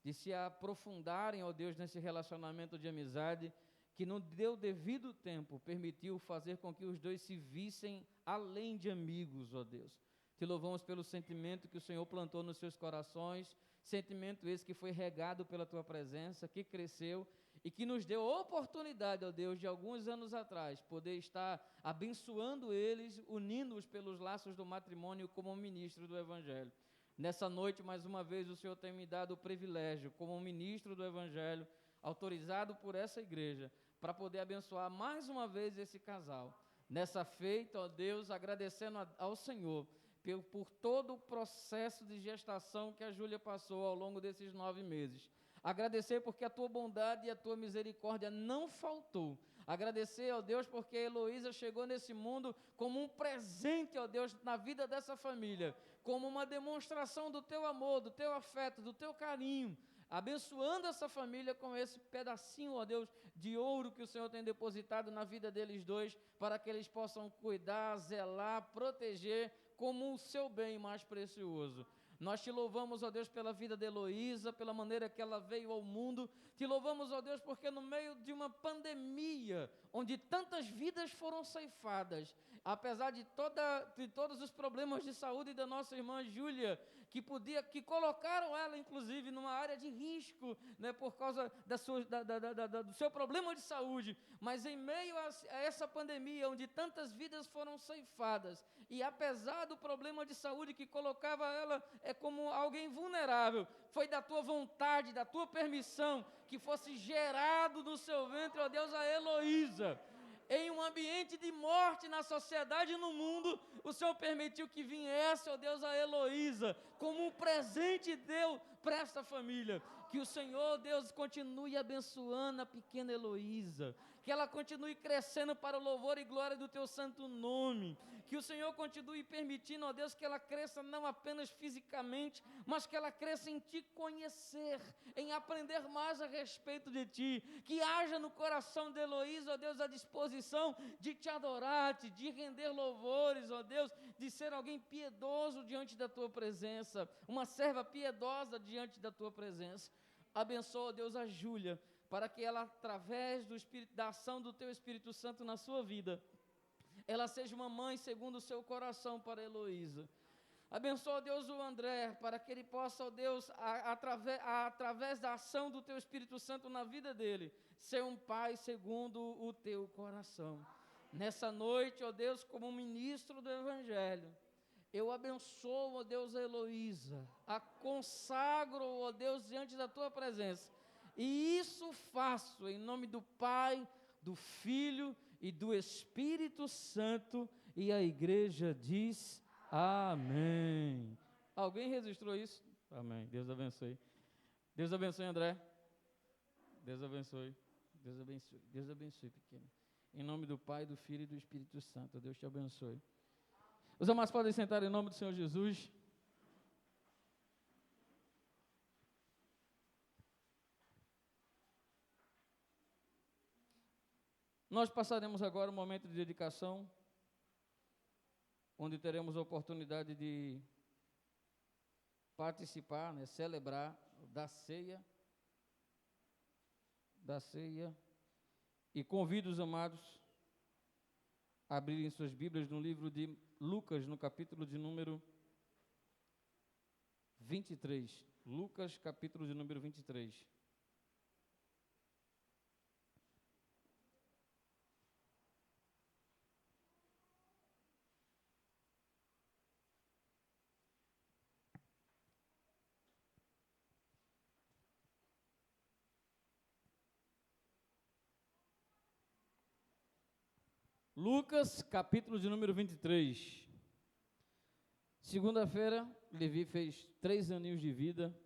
de se aprofundarem, ó Deus, nesse relacionamento de amizade, que não deu devido tempo, permitiu fazer com que os dois se vissem além de amigos, ó Deus. Te louvamos pelo sentimento que o Senhor plantou nos seus corações, sentimento esse que foi regado pela Tua presença, que cresceu e que nos deu a oportunidade, ó Deus, de alguns anos atrás, poder estar abençoando eles, unindo-os pelos laços do matrimônio como ministro do Evangelho. Nessa noite, mais uma vez, o Senhor tem me dado o privilégio, como ministro do Evangelho, autorizado por essa igreja, para poder abençoar mais uma vez esse casal. Nessa feita, ó Deus, agradecendo ao Senhor por todo o processo de gestação que a Júlia passou ao longo desses 9 meses. Agradecer porque a Tua bondade e a Tua misericórdia não faltou. Agradecer, ó Deus, porque a Heloísa chegou nesse mundo como um presente, ó Deus, na vida dessa família, como uma demonstração do Teu amor, do Teu afeto, do Teu carinho, abençoando essa família com esse pedacinho, ó Deus, de ouro que o Senhor tem depositado na vida deles dois, para que eles possam cuidar, zelar, proteger, como o Seu bem mais precioso. Nós Te louvamos, ó Deus, pela vida de Heloísa, pela maneira que ela veio ao mundo. Te louvamos, ó Deus, porque no meio de uma pandemia, onde tantas vidas foram ceifadas, apesar de todos os problemas de saúde da nossa irmã Júlia, que colocaram ela, inclusive, numa área de risco, né, por causa do seu problema de saúde, mas em meio a essa pandemia, onde tantas vidas foram ceifadas, e apesar do problema de saúde que colocava ela como alguém vulnerável, foi da Tua vontade, da Tua permissão, que fosse gerado no seu ventre, ó Deus, a Heloísa. Em um ambiente de morte na sociedade e no mundo, o Senhor permitiu que viesse, ó Deus, a Heloísa, como um presente deu para esta família. Que o Senhor, Deus, continue abençoando a pequena Heloísa, que ela continue crescendo para o louvor e glória do Teu santo nome, que o Senhor continue permitindo, ó Deus, que ela cresça não apenas fisicamente, mas que ela cresça em Te conhecer, em aprender mais a respeito de Ti, que haja no coração de Heloísa, ó Deus, a disposição de Te adorar, de render louvores, ó Deus, de ser alguém piedoso diante da Tua presença, uma serva piedosa diante da Tua presença. Abençoa, ó Deus, a Júlia, para que ela, através da ação do Teu Espírito Santo na sua vida, ela seja uma mãe segundo o seu coração para Heloísa. Abençoa, Deus, o André, para que ele possa, ó Deus, através da ação do Teu Espírito Santo na vida dele, ser um pai segundo o Teu coração. Nessa noite, ó Deus, como ministro do Evangelho, eu abençoo, ó Deus, a Heloísa, a consagro, ó Deus, diante da Tua presença. E isso faço em nome do Pai, do Filho e do Espírito Santo, e a igreja diz amém. Alguém registrou isso? Amém. Deus abençoe. Deus abençoe, André. Deus abençoe. Deus abençoe. Deus abençoe, pequeno. Em nome do Pai, do Filho e do Espírito Santo. Deus te abençoe. Os amados podem sentar em nome do Senhor Jesus. Nós passaremos agora um momento de dedicação, onde teremos a oportunidade de participar, né, celebrar da ceia, e convido os amados a abrirem suas Bíblias no livro de Lucas, no capítulo de número 23. Lucas, capítulo de número 23. Lucas, capítulo de número 23. Segunda-feira, Levi fez 3 aninhos de vida,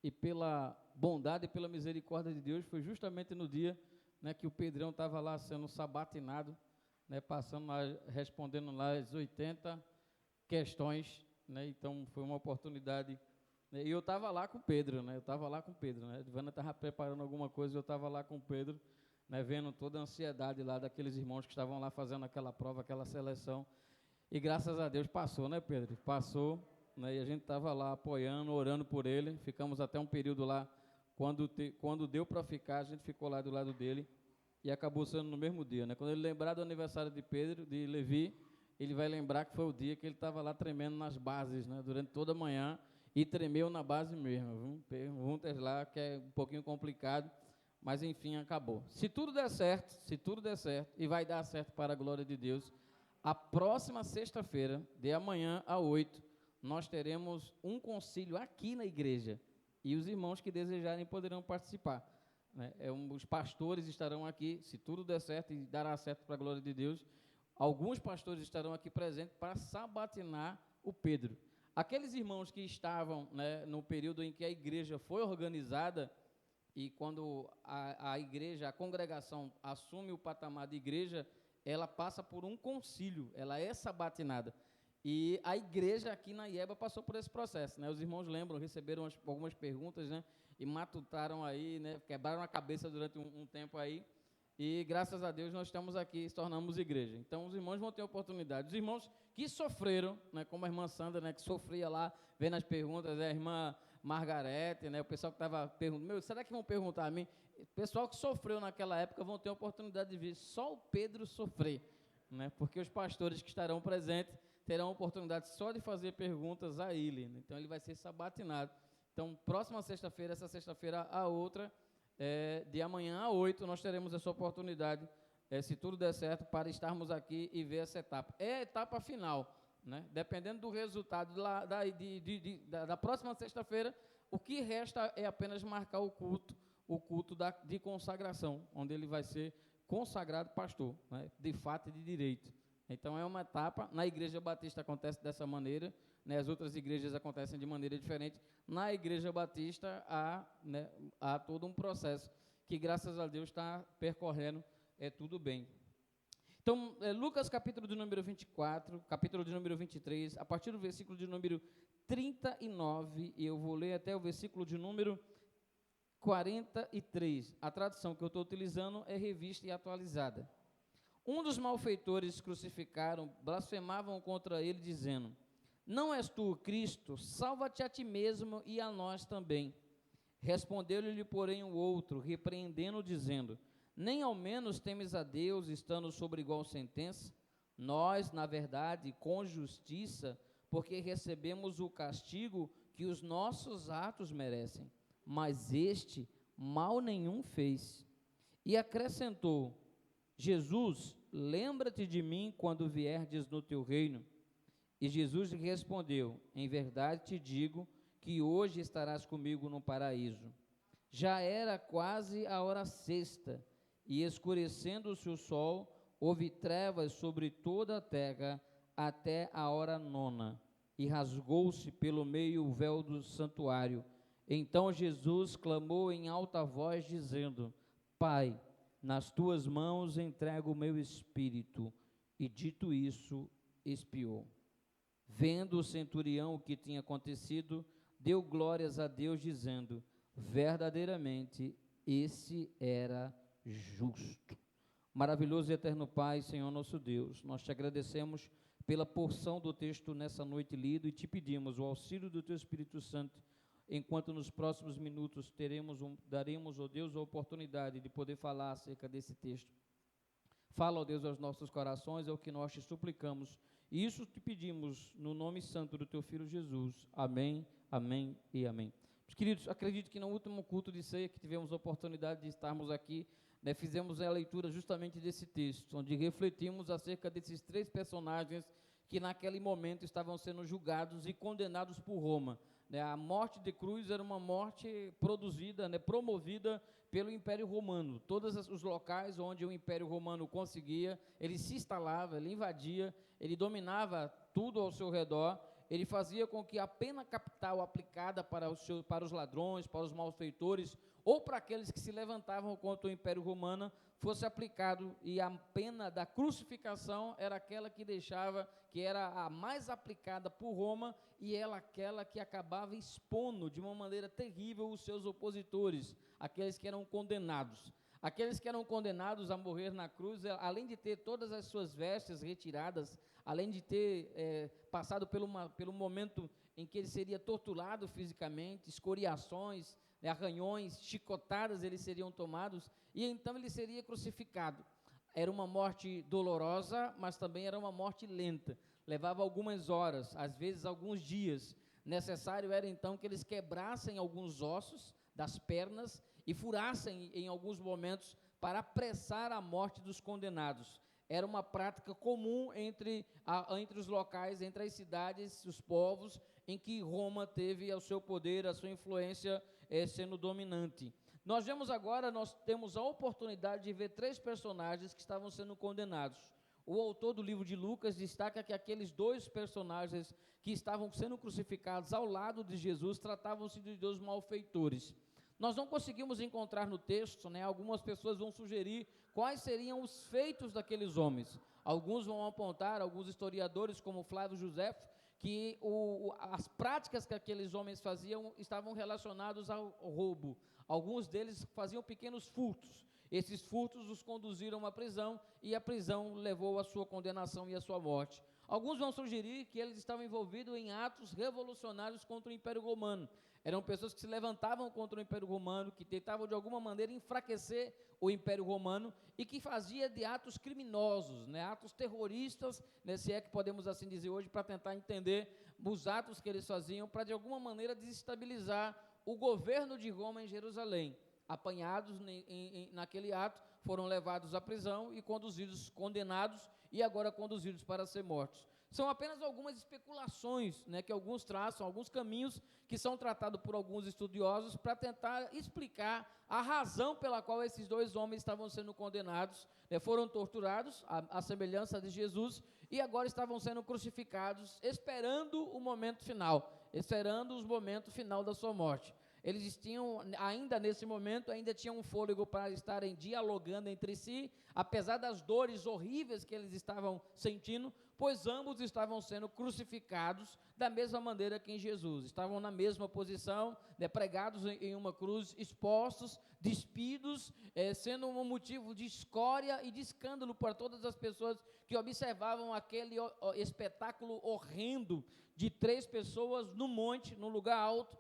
e pela bondade e pela misericórdia de Deus, foi justamente no dia, né, que o Pedrão estava lá sendo sabatinado, né, passando lá, respondendo lá as 80 questões, né, então foi uma oportunidade, né, e eu estava lá com o Pedro, né, a Ivana estava preparando alguma coisa, eu estava lá com o Pedro, né, vendo toda a ansiedade lá daqueles irmãos que estavam lá fazendo aquela prova, aquela seleção, e graças a Deus passou, né, Pedro? Passou, né, e a gente estava lá apoiando, orando por ele, ficamos até um período lá, quando deu para ficar, a gente ficou lá do lado dele, e acabou sendo no mesmo dia, né? Quando ele lembrar do aniversário de Levi, ele vai lembrar que foi o dia que ele estava lá tremendo nas bases, né? Durante toda a manhã, e tremeu na base mesmo. Perguntas lá, que é um pouquinho complicado, mas enfim, acabou. Se tudo der certo, e vai dar certo para a glória de Deus, a próxima sexta-feira, de amanhã a 8, nós teremos um concílio aqui na igreja, e os irmãos que desejarem poderão participar. Né? Os pastores estarão aqui, se tudo der certo e dará certo para a glória de Deus, alguns pastores estarão aqui presentes para sabatinar o Pedro. Aqueles irmãos que estavam, né, no período em que a igreja foi organizada, e quando a igreja, a congregação assume o patamar de igreja, ela passa por um concílio, ela é sabatinada. E a igreja aqui na IEBA passou por esse processo, né? Os irmãos lembram, receberam algumas perguntas, né? E matutaram aí, né? Quebraram a cabeça durante um tempo aí. E graças a Deus nós estamos aqui, se tornamos igreja. Então os irmãos vão ter oportunidade. Os irmãos que sofreram, né? Como a irmã Sandra, né? Que sofria lá, vendo as perguntas, a irmã Margarete, né? O pessoal que estava perguntando, será que vão perguntar a mim? O pessoal que sofreu naquela época vão ter a oportunidade de ver só o Pedro sofrer, né? Porque os pastores que estarão presentes terão a oportunidade só de fazer perguntas a ele, né? Então ele vai ser sabatinado. Então, próxima sexta-feira, essa sexta-feira a outra, de amanhã a 8, nós teremos essa oportunidade, se tudo der certo, para estarmos aqui e ver essa etapa. É a etapa final, né? Dependendo do resultado da próxima sexta-feira, o que resta é apenas marcar o culto de consagração, onde ele vai ser consagrado pastor, né? De fato e de direito. Então, é uma etapa. Na Igreja Batista acontece dessa maneira, né? As outras igrejas acontecem de maneira diferente. Na Igreja Batista há todo um processo que, graças a Deus, está percorrendo tudo bem. Então, Lucas, capítulo de número 24, capítulo de número 23, a partir do versículo de número 39, e eu vou ler até o versículo de número 43. A tradução que eu estou utilizando é revista e atualizada. Um dos malfeitores crucificaram, blasfemavam contra ele, dizendo: não és tu o Cristo? Salva-te a ti mesmo e a nós também. Respondeu-lhe, porém, o outro, repreendendo, dizendo: nem ao menos temes a Deus, estando sobre igual sentença? Nós, na verdade, com justiça, porque recebemos o castigo que os nossos atos merecem. Mas este mal nenhum fez. E acrescentou: Jesus, lembra-te de mim quando vierdes no teu reino. E Jesus lhe respondeu: em verdade te digo que hoje estarás comigo no paraíso. Já era quase a hora sexta, e escurecendo-se o sol, houve trevas sobre toda a terra até a hora nona, e rasgou-se pelo meio o véu do santuário. Então Jesus clamou em alta voz, dizendo: Pai, nas tuas mãos entrego o meu espírito. E dito isso, expiou. Vendo o centurião o que tinha acontecido, deu glórias a Deus, dizendo: verdadeiramente esse era justo. Maravilhoso e eterno Pai, Senhor nosso Deus, nós te agradecemos pela porção do texto nessa noite lido e te pedimos o auxílio do teu Espírito Santo, enquanto nos próximos minutos daremos, ó Deus, a oportunidade de poder falar acerca desse texto. Fala, ó Deus, aos nossos corações, é o que nós te suplicamos, e isso te pedimos no nome santo do teu Filho Jesus. Amém, amém e amém. Meus queridos, acredito que no último culto de ceia que tivemos a oportunidade de estarmos aqui, né, fizemos a leitura justamente desse texto, onde refletimos acerca desses três personagens que naquele momento estavam sendo julgados e condenados por Roma. A morte de cruz era uma morte produzida, promovida pelo Império Romano. Todos os locais onde o Império Romano conseguia, ele se instalava, ele invadia, ele dominava tudo ao seu redor, ele fazia com que a pena capital aplicada para os ladrões, para os malfeitores, ou para aqueles que se levantavam contra o Império Romano, fosse aplicado, e a pena da crucificação era aquela que era a mais aplicada por Roma, e ela aquela que acabava expondo de uma maneira terrível os seus opositores, aqueles que eram condenados. Aqueles que eram condenados a morrer na cruz, além de ter todas as suas vestes retiradas, além de ter passado pelo momento em que ele seria torturado fisicamente, escoriações, né, arranhões, chicotadas eles seriam tomados, e então ele seria crucificado. Era uma morte dolorosa, mas também era uma morte lenta. Levava algumas horas, às vezes alguns dias. Necessário era então que eles quebrassem alguns ossos das pernas e furassem em alguns momentos para apressar a morte dos condenados. Era uma prática comum entre os locais, entre as cidades, os povos, em que Roma teve o seu poder, a sua influência sendo dominante. Nós temos a oportunidade de ver 3 personagens que estavam sendo condenados. O autor do livro de Lucas destaca que aqueles 2 personagens que estavam sendo crucificados ao lado de Jesus tratavam-se de 2 malfeitores. Nós não conseguimos encontrar no texto, né, algumas pessoas vão sugerir quais seriam os feitos daqueles homens. Alguns vão apontar, alguns historiadores como Flávio Josefo, que as práticas que aqueles homens faziam estavam relacionados ao roubo. Alguns deles faziam pequenos furtos. Esses furtos os conduziram à prisão e a prisão levou à sua condenação e à sua morte. Alguns vão sugerir que eles estavam envolvidos em atos revolucionários contra o Império Romano. Eram pessoas que se levantavam contra o Império Romano, que tentavam de alguma maneira enfraquecer o Império Romano e que fazia de atos criminosos, né, atos terroristas, né, se é que podemos assim dizer hoje, para tentar entender os atos que eles faziam para de alguma maneira desestabilizar o governo de Roma em Jerusalém. Apanhados naquele ato, foram levados à prisão e condenados e agora conduzidos para ser mortos. São apenas algumas especulações, né, que alguns traçam, alguns caminhos que são tratados por alguns estudiosos para tentar explicar a razão pela qual esses 2 homens estavam sendo condenados, né, foram torturados, à semelhança de Jesus, e agora estavam sendo crucificados, esperando o momento final, esperando o momento final da sua morte. Eles tinham, ainda nesse momento, ainda tinham um fôlego para estarem dialogando entre si, apesar das dores horríveis que eles estavam sentindo, pois ambos estavam sendo crucificados da mesma maneira que em Jesus. Estavam na mesma posição, né, pregados em uma cruz, expostos, despidos, sendo um motivo de escória e de escândalo para todas as pessoas que observavam aquele espetáculo horrendo de 3 pessoas no monte, num lugar alto,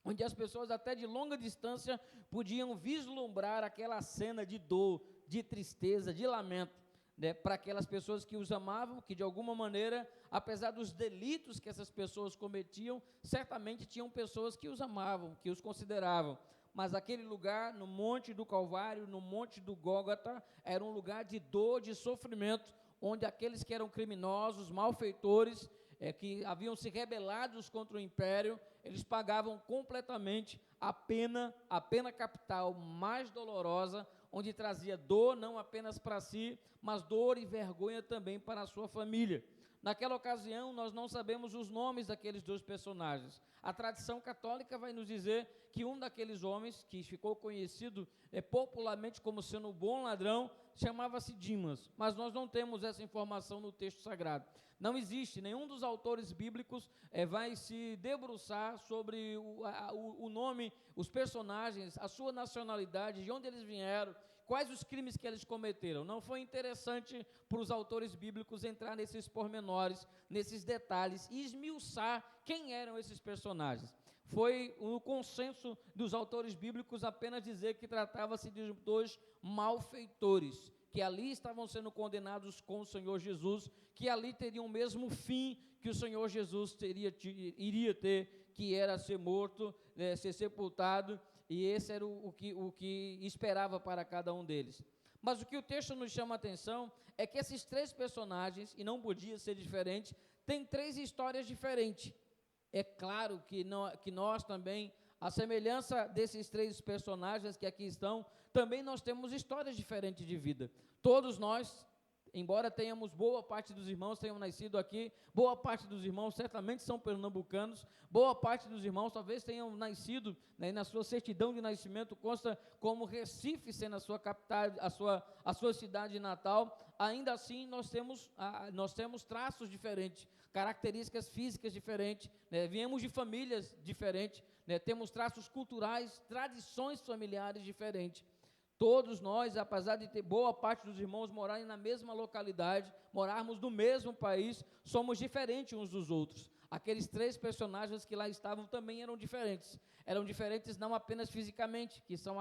onde as pessoas até de longa distância podiam vislumbrar aquela cena de dor, de tristeza, de lamento, né, para aquelas pessoas que os amavam, que de alguma maneira, apesar dos delitos que essas pessoas cometiam, certamente tinham pessoas que os amavam, que os consideravam. Mas aquele lugar, no Monte do Calvário, no Monte do Gólgota, era um lugar de dor, de sofrimento, onde aqueles que eram criminosos, malfeitores, que haviam se rebelados contra o império, eles pagavam completamente a pena capital mais dolorosa, onde trazia dor não apenas para si, mas dor e vergonha também para a sua família. Naquela ocasião, nós não sabemos os nomes daqueles 2 personagens. A tradição católica vai nos dizer que um daqueles homens, que ficou conhecido popularmente como sendo um bom ladrão, chamava-se Dimas, mas nós não temos essa informação no texto sagrado. Não existe, nenhum dos autores bíblicos vai se debruçar sobre o nome, os personagens, a sua nacionalidade, de onde eles vieram, quais os crimes que eles cometeram. Não foi interessante para os autores bíblicos entrar nesses pormenores, nesses detalhes e esmiuçar quem eram esses personagens. Foi o consenso dos autores bíblicos apenas dizer que tratava-se de 2 malfeitores, que ali estavam sendo condenados com o Senhor Jesus, que ali teriam o mesmo fim que o Senhor Jesus iria ter, que era ser morto, ser sepultado, e esse era o que esperava para cada um deles. Mas o que o texto nos chama a atenção é que esses 3 personagens, e não podia ser diferente, têm 3 histórias diferentes. É claro que nós também, à semelhança desses 3 personagens que aqui estão, também nós temos histórias diferentes de vida. Todos nós, embora tenhamos boa parte dos irmãos tenham nascido aqui, boa parte dos irmãos certamente são pernambucanos, boa parte dos irmãos talvez tenham nascido, né, na sua certidão de nascimento consta como Recife sendo a sua capital, a sua cidade natal. Ainda assim nós temos traços diferentes, características físicas diferentes, né, viemos de famílias diferentes, né, temos traços culturais, tradições familiares diferentes. Todos nós, apesar de ter boa parte dos irmãos morarem na mesma localidade, morarmos no mesmo país, somos diferentes uns dos outros. Aqueles 3 personagens que lá estavam também eram diferentes. Eram diferentes não apenas fisicamente, que são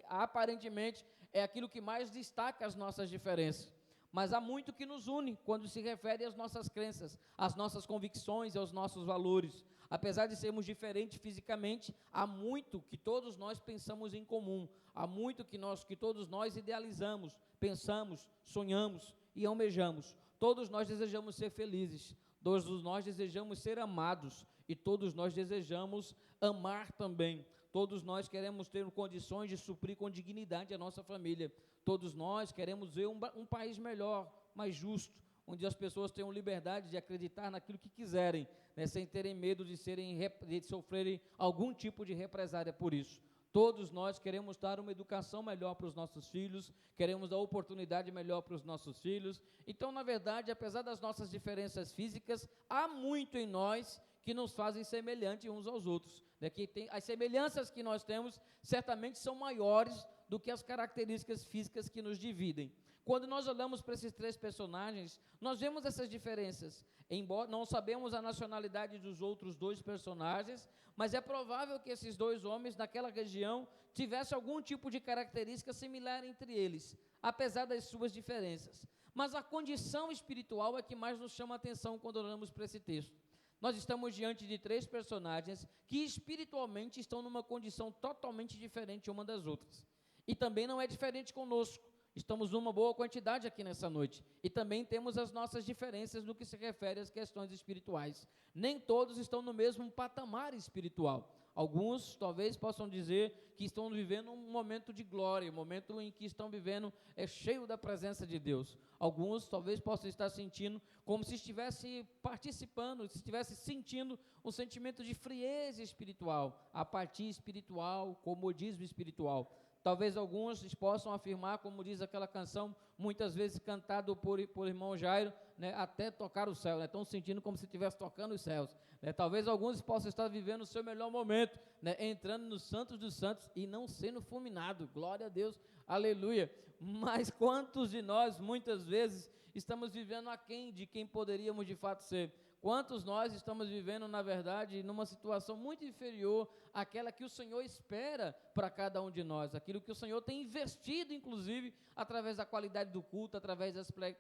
aparentemente é aquilo que mais destaca as nossas diferenças. Mas há muito que nos une quando se refere às nossas crenças, às nossas convicções e aos nossos valores. Apesar de sermos diferentes fisicamente, há muito que todos nós pensamos em comum. Há muito que todos nós idealizamos, pensamos, sonhamos e almejamos. Todos nós desejamos ser felizes. Todos nós desejamos ser amados. E todos nós desejamos amar também. Todos nós queremos ter condições de suprir com dignidade a nossa família. Todos nós queremos ver um país melhor, mais justo, onde as pessoas tenham liberdade de acreditar naquilo que quiserem, né, sem terem medo de sofrerem algum tipo de represária por isso. Todos nós queremos dar uma educação melhor para os nossos filhos, queremos dar oportunidade melhor para os nossos filhos. Então, na verdade, apesar das nossas diferenças físicas, há muito em nós que nos fazem semelhantes uns aos outros. Né? As semelhanças que nós temos certamente são maiores do que as características físicas que nos dividem. Quando nós olhamos para esses 3 personagens, nós vemos essas diferenças. Embora não sabemos a nacionalidade dos outros 2 personagens, mas é provável que esses 2 homens naquela região tivessem algum tipo de característica similar entre eles, apesar das suas diferenças. Mas a condição espiritual é que mais nos chama a atenção quando olhamos para esse texto. Nós estamos diante de 3 personagens que espiritualmente estão numa condição totalmente diferente uma das outras. E também não é diferente conosco. Estamos numa boa quantidade aqui nessa noite. E também temos as nossas diferenças no que se refere às questões espirituais. Nem todos estão no mesmo patamar espiritual. Alguns talvez possam dizer que estão vivendo um momento de glória, um momento em que estão vivendo cheio da presença de Deus. Alguns talvez possam estar sentindo como se estivesse participando, se estivesse sentindo um sentimento de frieza espiritual, apatia espiritual, comodismo espiritual. Talvez alguns possam afirmar, como diz aquela canção, muitas vezes cantado por irmão Jairo, né, até tocar o céu, né, estão sentindo como se estivesse tocando os céus. Né, talvez alguns possam estar vivendo o seu melhor momento, né, entrando nos santos dos santos e não sendo fulminado. Glória a Deus, aleluia. Mas quantos de nós, muitas vezes, estamos vivendo aquém de quem poderíamos de fato ser? Quantos nós estamos vivendo, na verdade, numa situação muito inferior àquela que o Senhor espera para cada um de nós, aquilo que o Senhor tem investido, inclusive, através da qualidade do culto, através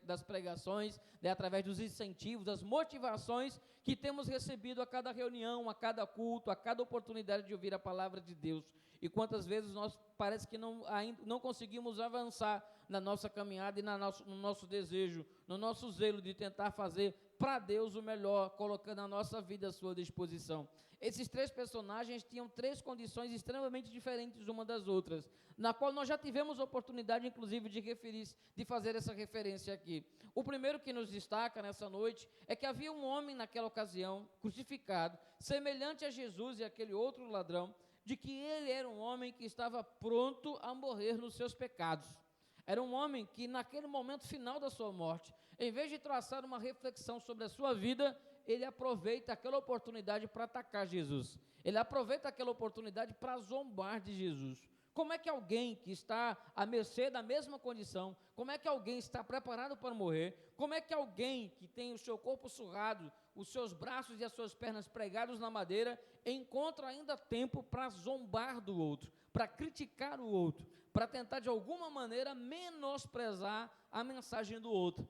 das pregações, né, através dos incentivos, das motivações que temos recebido a cada reunião, a cada culto, a cada oportunidade de ouvir a palavra de Deus. E quantas vezes nós parece que ainda não conseguimos avançar na nossa caminhada e no nosso desejo, no nosso zelo de tentar fazer para Deus o melhor, colocando a nossa vida à sua disposição. Esses 3 personagens tinham 3 condições extremamente diferentes uma das outras, na qual nós já tivemos oportunidade, inclusive, de fazer essa referência aqui. O primeiro que nos destaca nessa noite é que havia um homem naquela ocasião, crucificado, semelhante a Jesus e aquele outro ladrão, de que ele era um homem que estava pronto a morrer nos seus pecados. Era um homem que, naquele momento final da sua morte, em vez de traçar uma reflexão sobre a sua vida, ele aproveita aquela oportunidade para atacar Jesus. Ele aproveita aquela oportunidade para zombar de Jesus. Como é que alguém que está à mercê da mesma condição, como é que alguém está preparado para morrer, como é que alguém que tem o seu corpo surrado, os seus braços e as suas pernas pregados na madeira, encontra ainda tempo para zombar do outro, para criticar o outro, para tentar de alguma maneira menosprezar a mensagem do outro?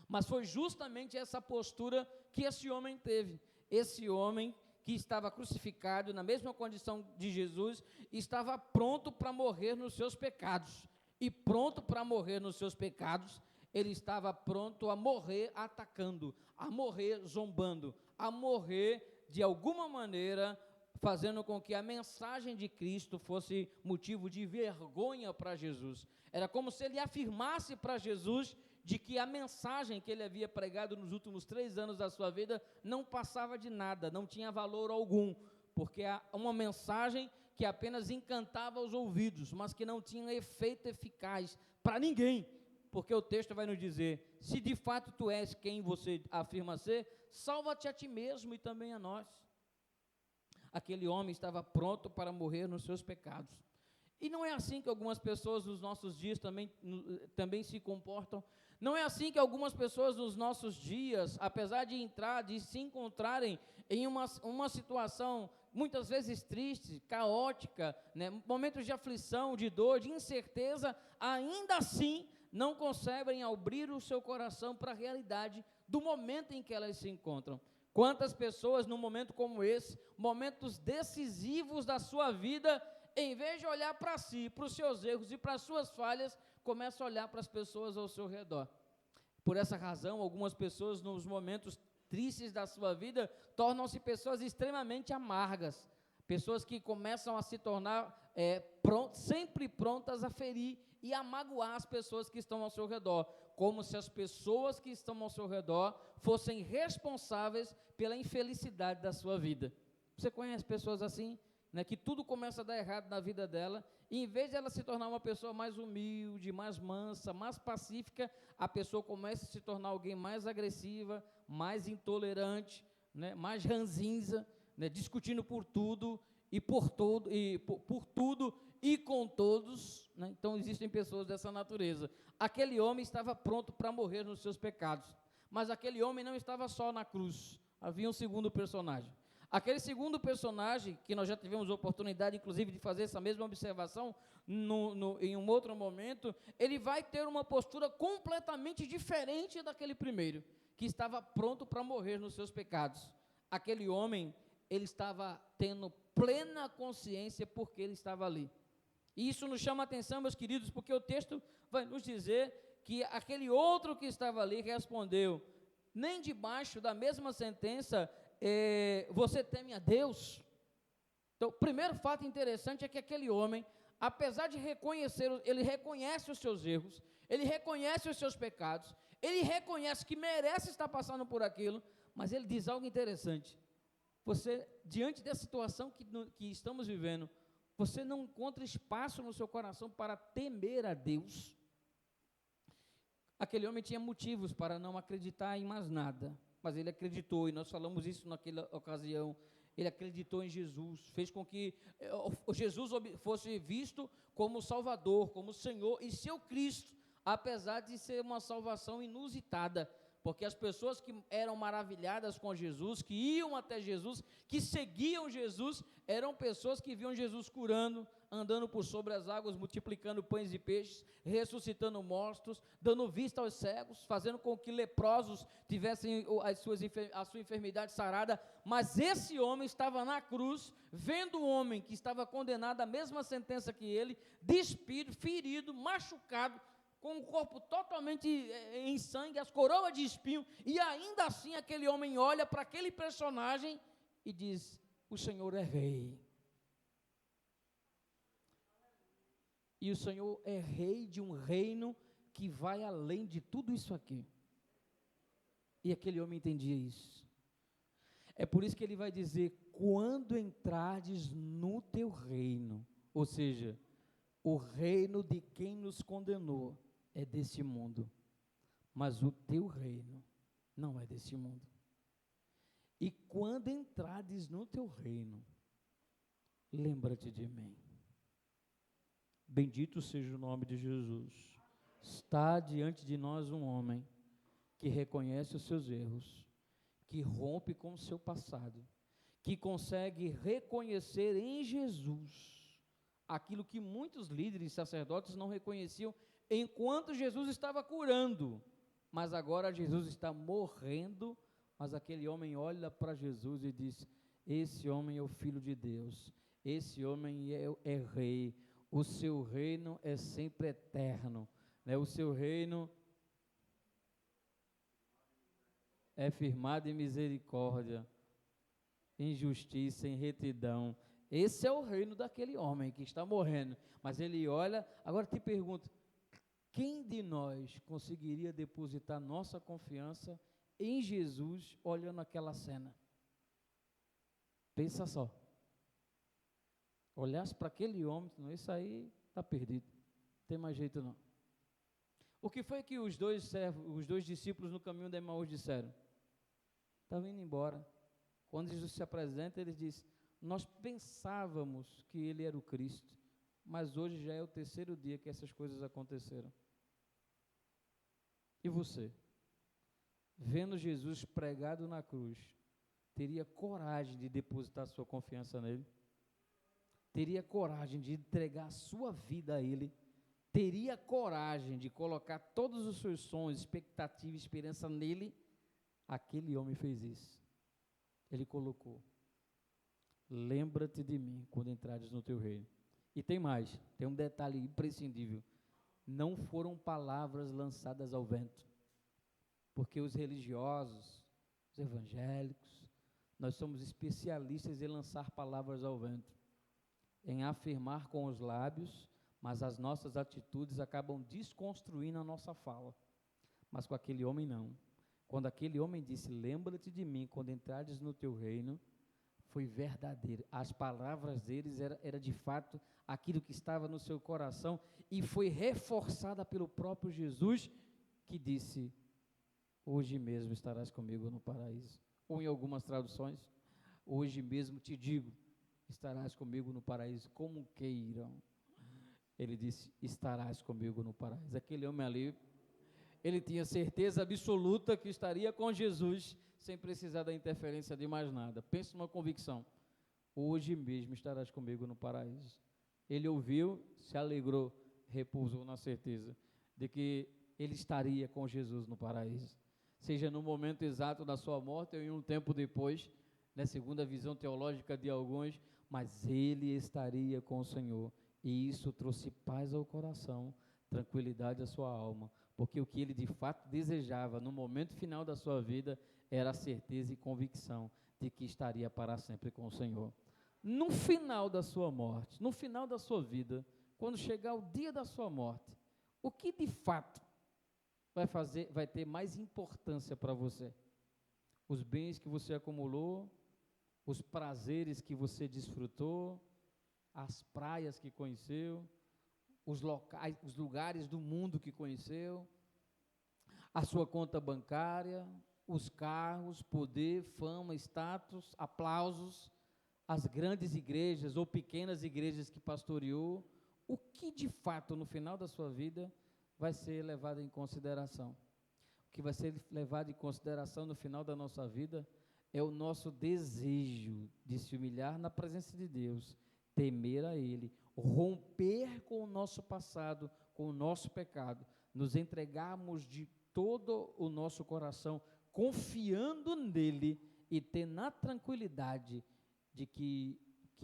Mas foi justamente essa postura que esse homem teve. Esse homem que estava crucificado, na mesma condição de Jesus, estava pronto para morrer nos seus pecados. E pronto para morrer nos seus pecados, ele estava pronto a morrer atacando, a morrer zombando, a morrer de alguma maneira fazendo com que a mensagem de Cristo fosse motivo de vergonha para Jesus. Era como se ele afirmasse para Jesus de que a mensagem que ele havia pregado nos últimos 3 anos da sua vida não passava de nada, não tinha valor algum, porque é uma mensagem que apenas encantava os ouvidos, mas que não tinha efeito eficaz para ninguém, porque o texto vai nos dizer: se de fato tu és quem você afirma ser, salva-te a ti mesmo e também a nós. Aquele homem estava pronto para morrer nos seus pecados. E não é assim que algumas pessoas nos nossos dias também se comportam. Não é assim que algumas pessoas nos nossos dias, apesar de se encontrarem em uma situação muitas vezes triste, caótica, né, momentos de aflição, de dor, de incerteza, ainda assim não conseguem abrir o seu coração para a realidade do momento em que elas se encontram. Quantas pessoas num momento como esse, momentos decisivos da sua vida, em vez de olhar para si, para os seus erros e para as suas falhas, começam a olhar para as pessoas ao seu redor. Por essa razão, algumas pessoas nos momentos tristes da sua vida tornam-se pessoas extremamente amargas, pessoas que começam a se tornar sempre prontas a ferir e a magoar as pessoas que estão ao seu redor, como se as pessoas que estão ao seu redor fossem responsáveis pela infelicidade da sua vida. Você conhece pessoas assim, né, que tudo começa a dar errado na vida dela, e em vez de ela se tornar uma pessoa mais humilde, mais mansa, mais pacífica, a pessoa começa a se tornar alguém mais agressiva, mais intolerante, né, mais ranzinza, né, discutindo por tudo e por tudo e com todos, né? Então existem pessoas dessa natureza. Aquele homem estava pronto para morrer nos seus pecados, mas aquele homem não estava só na cruz, havia um segundo personagem. Aquele segundo personagem, que nós já tivemos oportunidade, inclusive, de fazer essa mesma observação em um outro momento, ele vai ter uma postura completamente diferente daquele primeiro, que estava pronto para morrer nos seus pecados. Aquele homem, ele estava tendo plena consciência porque ele estava ali. E isso nos chama a atenção, meus queridos, porque o texto vai nos dizer que aquele outro que estava ali respondeu, nem debaixo da mesma sentença, você teme a Deus? Então, o primeiro fato interessante é que aquele homem, apesar de ele reconhece os seus erros, ele reconhece os seus pecados, ele reconhece que merece estar passando por aquilo, mas ele diz algo interessante. Você, diante da situação que estamos vivendo, você não encontra espaço no seu coração para temer a Deus? Aquele homem tinha motivos para não acreditar em mais nada, mas ele acreditou, e nós falamos isso naquela ocasião. Ele acreditou em Jesus, fez com que Jesus fosse visto como Salvador, como Senhor e seu Cristo, apesar de ser uma salvação inusitada, porque as pessoas que eram maravilhadas com Jesus, que iam até Jesus, que seguiam Jesus, eram pessoas que viam Jesus curando, andando por sobre as águas, multiplicando pães e peixes, ressuscitando mortos, dando vista aos cegos, fazendo com que leprosos tivessem a sua enfermidade sarada. Mas esse homem estava na cruz, vendo o homem que estava condenado à mesma sentença que ele, despido, ferido, machucado, com o corpo totalmente em sangue, as coroas de espinho, e ainda assim aquele homem olha para aquele personagem e diz: o Senhor é rei. E o Senhor é rei de um reino que vai além de tudo isso aqui. E aquele homem entendia isso. É por isso que ele vai dizer: quando entrardes no teu reino, ou seja, o reino de quem nos condenou é desse mundo, mas o teu reino não é desse mundo. E quando entrardes no teu reino, lembra-te de mim. Bendito seja o nome de Jesus. Está diante de nós um homem que reconhece os seus erros, que rompe com o seu passado, que consegue reconhecer em Jesus aquilo que muitos líderes e sacerdotes não reconheciam enquanto Jesus estava curando, mas agora Jesus está morrendo. Mas aquele homem olha para Jesus e diz: esse homem é o Filho de Deus, esse homem é rei, o seu reino é sempre eterno, né? O seu reino é firmado em misericórdia, em justiça, em retidão. Esse é o reino daquele homem que está morrendo. Mas ele olha, agora te pergunto, quem de nós conseguiria depositar nossa confiança em Jesus olhando aquela cena? Pensa só. Olhasse para aquele homem, isso aí está perdido, não tem mais jeito não. O que foi que os dois discípulos no caminho de Emaús disseram? Estavam indo embora. Quando Jesus se apresenta, ele diz: nós pensávamos que ele era o Cristo, mas hoje já é o terceiro dia que essas coisas aconteceram. E você, vendo Jesus pregado na cruz, teria coragem de depositar sua confiança nele? Teria coragem de entregar a sua vida a ele? Teria coragem de colocar todos os seus sonhos, expectativas, esperança nele? Aquele homem fez isso. Ele colocou: lembra-te de mim quando entrares no teu reino. E tem mais, tem um detalhe imprescindível: não foram palavras lançadas ao vento, porque os religiosos, os evangélicos, nós somos especialistas em lançar palavras ao vento, em afirmar com os lábios, mas as nossas atitudes acabam desconstruindo a nossa fala. Mas com aquele homem não. Quando aquele homem disse: lembra-te de mim quando entrares no teu reino, foi verdadeiro. As palavras deles era de fato aquilo que estava no seu coração, e foi reforçada pelo próprio Jesus, que disse: hoje mesmo estarás comigo no paraíso. Ou em algumas traduções: hoje mesmo te digo, estarás comigo no paraíso, como queiram. Ele disse: estarás comigo no paraíso. Aquele homem ali, ele tinha certeza absoluta que estaria com Jesus, sem precisar da interferência de mais nada. Pense numa convicção: hoje mesmo estarás comigo no paraíso. Ele ouviu, se alegrou, repousou na certeza de que ele estaria com Jesus no paraíso. Seja no momento exato da sua morte ou em um tempo depois, na segunda visão teológica de alguns, mas ele estaria com o Senhor. E isso trouxe paz ao coração, tranquilidade à sua alma, porque o que ele de fato desejava no momento final da sua vida era a certeza e convicção de que estaria para sempre com o Senhor. No final da sua morte, no final da sua vida, quando chegar o dia da sua morte, o que de fato vai ter mais importância para você? Os bens que você acumulou, os prazeres que você desfrutou, as praias que conheceu, os lugares do mundo que conheceu, a sua conta bancária, os carros, poder, fama, status, aplausos, as grandes igrejas ou pequenas igrejas que pastoreou? O que de fato no final da sua vida vai ser levado em consideração? O que vai ser levado em consideração no final da nossa vida é o nosso desejo de se humilhar na presença de Deus, temer a Ele, romper com o nosso passado, com o nosso pecado, nos entregarmos de todo o nosso coração, confiando nele e ter na tranquilidade de que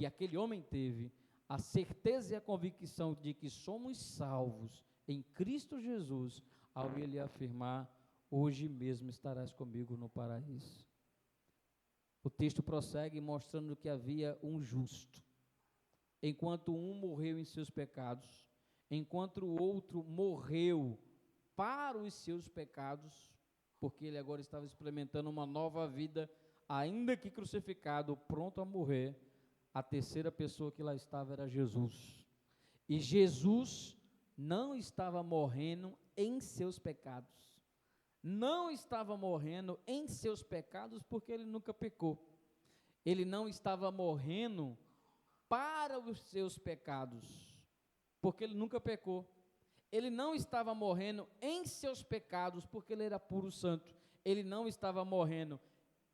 aquele homem teve, a certeza e a convicção de que somos salvos em Cristo Jesus, ao ele afirmar: hoje mesmo estarás comigo no paraíso. O texto prossegue mostrando que havia um justo. Enquanto um morreu em seus pecados, enquanto o outro morreu para os seus pecados, porque ele agora estava experimentando uma nova vida, ainda que crucificado, pronto a morrer, a terceira pessoa que lá estava era Jesus. E Jesus não estava morrendo em seus pecados. Não estava morrendo em seus pecados porque ele nunca pecou. Ele não estava morrendo para os seus pecados, porque ele nunca pecou. Ele não estava morrendo em seus pecados, porque ele era puro santo. Ele não estava morrendo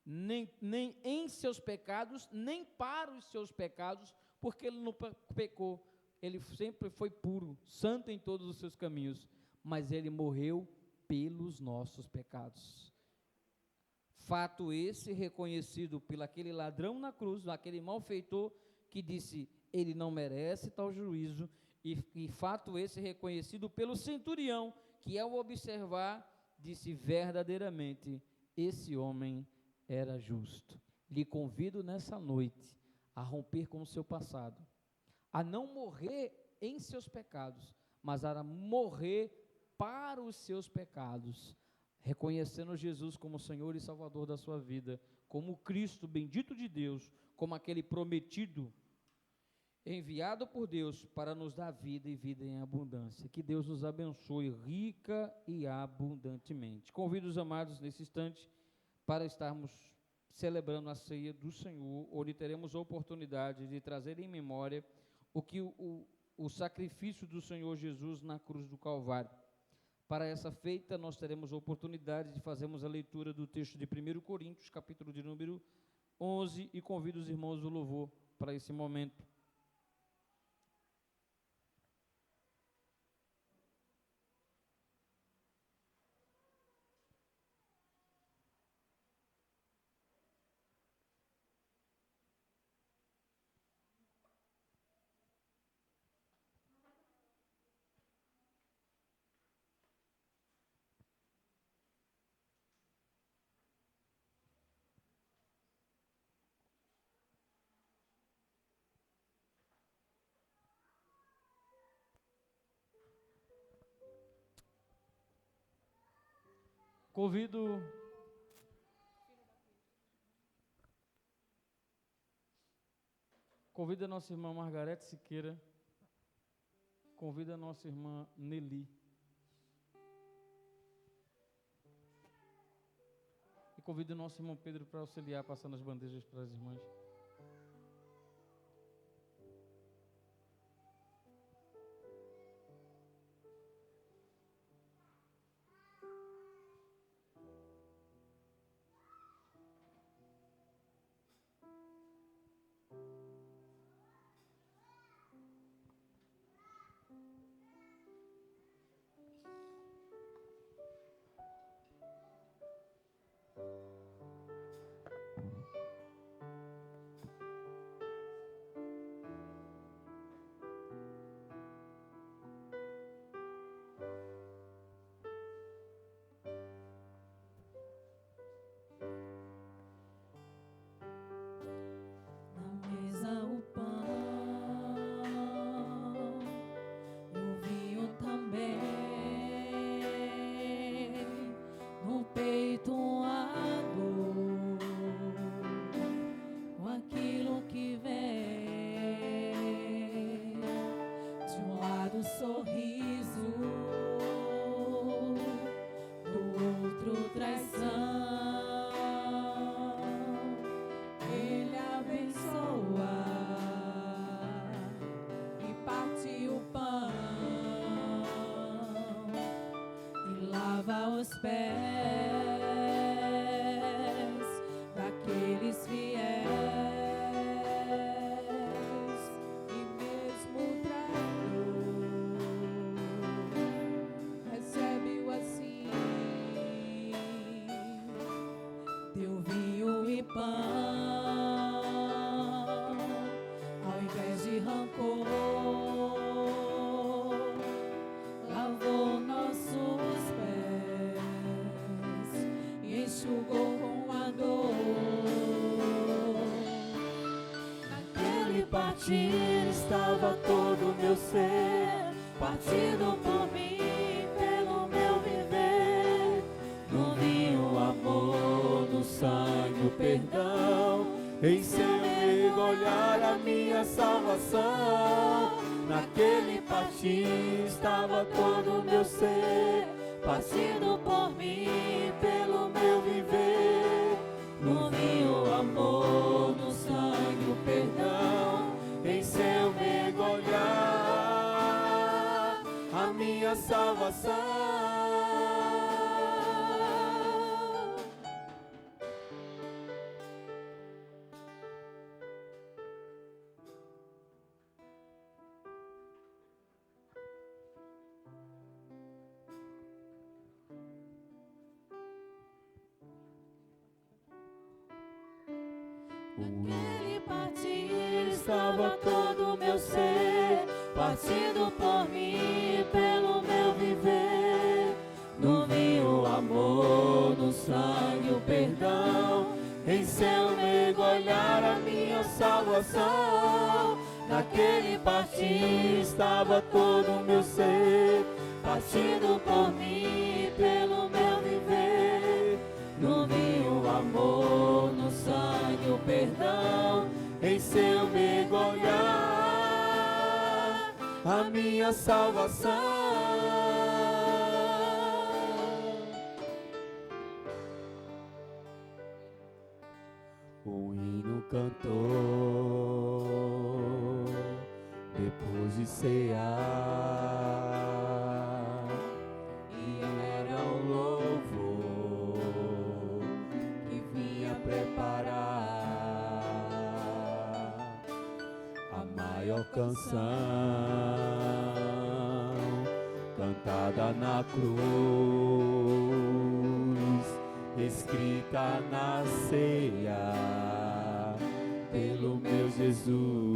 nem em seus pecados, nem para os seus pecados, porque ele não pecou. Ele sempre foi puro, santo em todos os seus caminhos, mas ele morreu pelos nossos pecados. Fato esse reconhecido pelo aquele ladrão na cruz, aquele malfeitor que disse: ele não merece tal juízo, e fato esse reconhecido pelo centurião, que ao observar, disse: verdadeiramente, esse homem era justo. Lhe convido nessa noite a romper com o seu passado, a não morrer em seus pecados, mas a morrer para os seus pecados, reconhecendo Jesus como Senhor e Salvador da sua vida, como Cristo bendito de Deus, como aquele prometido, enviado por Deus para nos dar vida e vida em abundância. Que Deus nos abençoe rica e abundantemente. Convido os amados nesse instante para estarmos celebrando a ceia do Senhor, onde teremos a oportunidade de trazer em memória o que o sacrifício do Senhor Jesus na cruz do Calvário. Para essa feita, nós teremos a oportunidade de fazermos a leitura do texto de 1 Coríntios, capítulo de número 11, e convido os irmãos do louvor para esse momento. Convido a nossa irmã Margarete Siqueira, convido a nossa irmã Nelly, e convido o nosso irmão Pedro para auxiliar, passando as bandejas para as irmãs. Na mesa o pão e o vinho também, no peito a dor, com aquilo que vem, de um lado sorriso, do outro traição. Ele abençoa e parte o pão e lava os pés daqueles fiéis, e mesmo traidor recebe-o assim. Deu vinho e pão ao invés de rancor, lavou nossos pés e enxugou com a dor. Naquele partir estava todo o meu ser, partido por mim, pelo meu viver. No vinho o amor, no sangue o perdão, em seu mergulhar a minha salvação. Naquele partir estava todo o meu ser, partido por mim, pelo meu viver. No vinho o amor, no sangue o perdão, em seu mergulhar a minha salvação. Naquele partir estava todo o meu ser, partido por mim, pelo meu viver. No vinho o amor, no sangue o perdão, em seu mergulhar a minha salvação. Naquele partir estava todo o meu ser, partido por mim, pelo meu viver. No vinho o amor, no sangue o perdão, em seu mergulhar a minha salvação. O hino cantou, depois de cear, e era um louvor que vinha preparar a maior canção cantada na cruz, escrita na ceia pelo meu Jesus.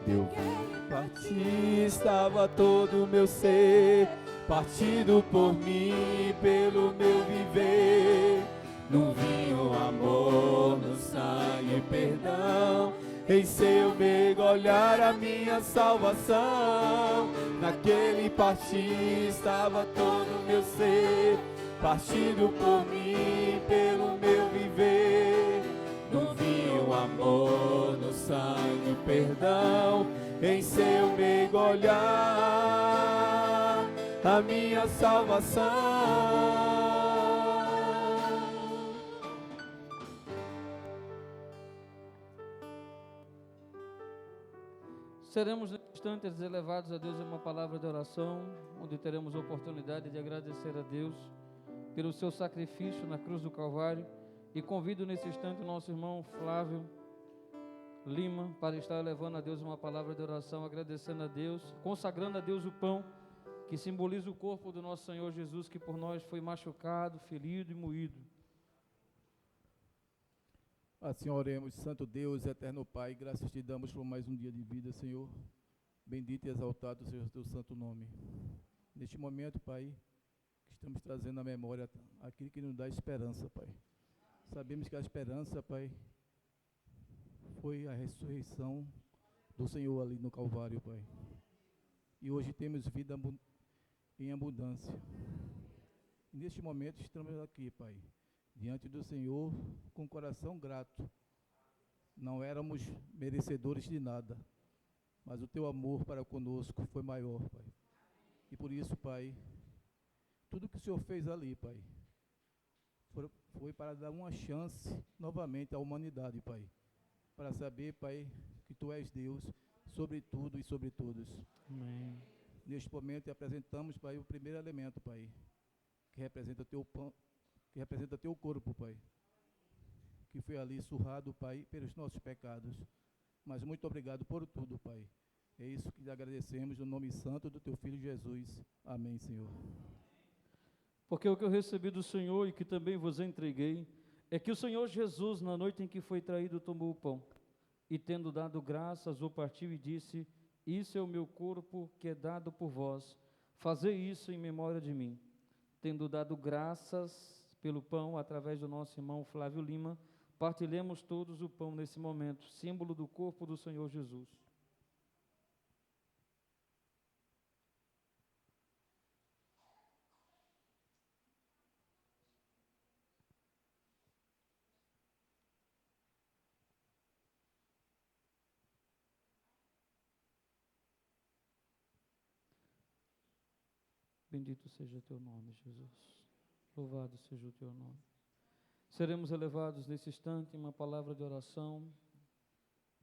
Deu que partir, estava todo o meu ser partido por mim, pelo meu viver. No vinho, amor, no sangue, perdão, em seu mergulhar a minha salvação. Naquele partir estava todo o meu ser partido por mim, pelo meu viver. No vinho, amor, no sangue, perdão, em seu mergulhar a minha salvação. Seremos instantes elevados a Deus em uma palavra de oração, onde teremos a oportunidade de agradecer a Deus pelo seu sacrifício na cruz do Calvário, e convido nesse instante o nosso irmão Flávio Lima para estar levando a Deus uma palavra de oração, agradecendo a Deus, consagrando a Deus o pão que simboliza o corpo do nosso Senhor Jesus, que por nós foi machucado, ferido e moído. Assim oremos. Santo Deus, eterno Pai, graças te damos por mais um dia de vida, Senhor. Bendito e exaltado seja o teu santo nome. Neste momento, Pai, que estamos trazendo à memória aquilo que nos dá esperança, Pai. Sabemos que a esperança, Pai, foi a ressurreição do Senhor ali no Calvário, Pai. E hoje temos vida em abundância. E neste momento estamos aqui, Pai, diante do Senhor, com o coração grato. Não éramos merecedores de nada, mas o teu amor para conosco foi maior, Pai. E por isso, Pai, tudo que o Senhor fez ali, Pai, foi para dar uma chance novamente à humanidade, Pai, para saber, Pai, que tu és Deus sobre tudo e sobre todos. Amém. Neste momento apresentamos, Pai, o primeiro elemento, Pai, que representa teu pão, que representa teu corpo, Pai, que foi ali surrado, Pai, pelos nossos pecados. Mas muito obrigado por tudo, Pai. É isso que te agradecemos no nome santo do teu Filho Jesus. Amém, Senhor. Porque o que eu recebi do Senhor e que também vos entreguei, é que o Senhor Jesus, na noite em que foi traído, tomou o pão, e tendo dado graças, o partiu e disse: isso é o meu corpo que é dado por vós, fazei isso em memória de mim. Tendo dado graças pelo pão, através do nosso irmão Flávio Lima, partilhemos todos o pão nesse momento, símbolo do corpo do Senhor Jesus. Bendito seja o teu nome, Jesus. Louvado seja o teu nome. Seremos elevados nesse instante em uma palavra de oração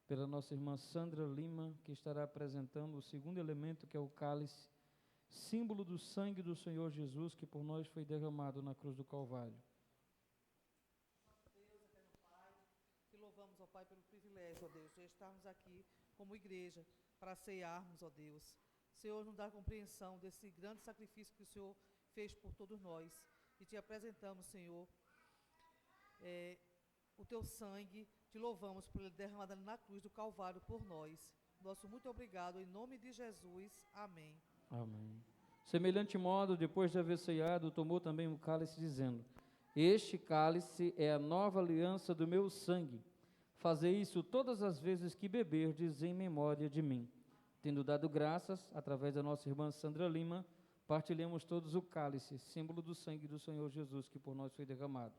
pela nossa irmã Sandra Lima, que estará apresentando o segundo elemento, que é o cálice, símbolo do sangue do Senhor Jesus, que por nós foi derramado na cruz do Calvário. Deus, eterno Pai, te louvamos, ó Pai, pelo privilégio, ó Deus, de estarmos aqui como igreja para cearmos, ó Deus. Senhor, nos dá compreensão desse grande sacrifício que o Senhor fez por todos nós. E te apresentamos, Senhor, o teu sangue, te louvamos por ele derramado na cruz do Calvário por nós. Nosso muito obrigado, em nome de Jesus. Amém. Amém. Semelhante modo, depois de haver ceado, tomou também o cálice, dizendo: este cálice é a nova aliança do meu sangue. Fazei isso todas as vezes que beberdes em memória de mim. Tendo dado graças, através da nossa irmã Sandra Lima, partilhemos todos o cálice, símbolo do sangue do Senhor Jesus, que por nós foi derramado.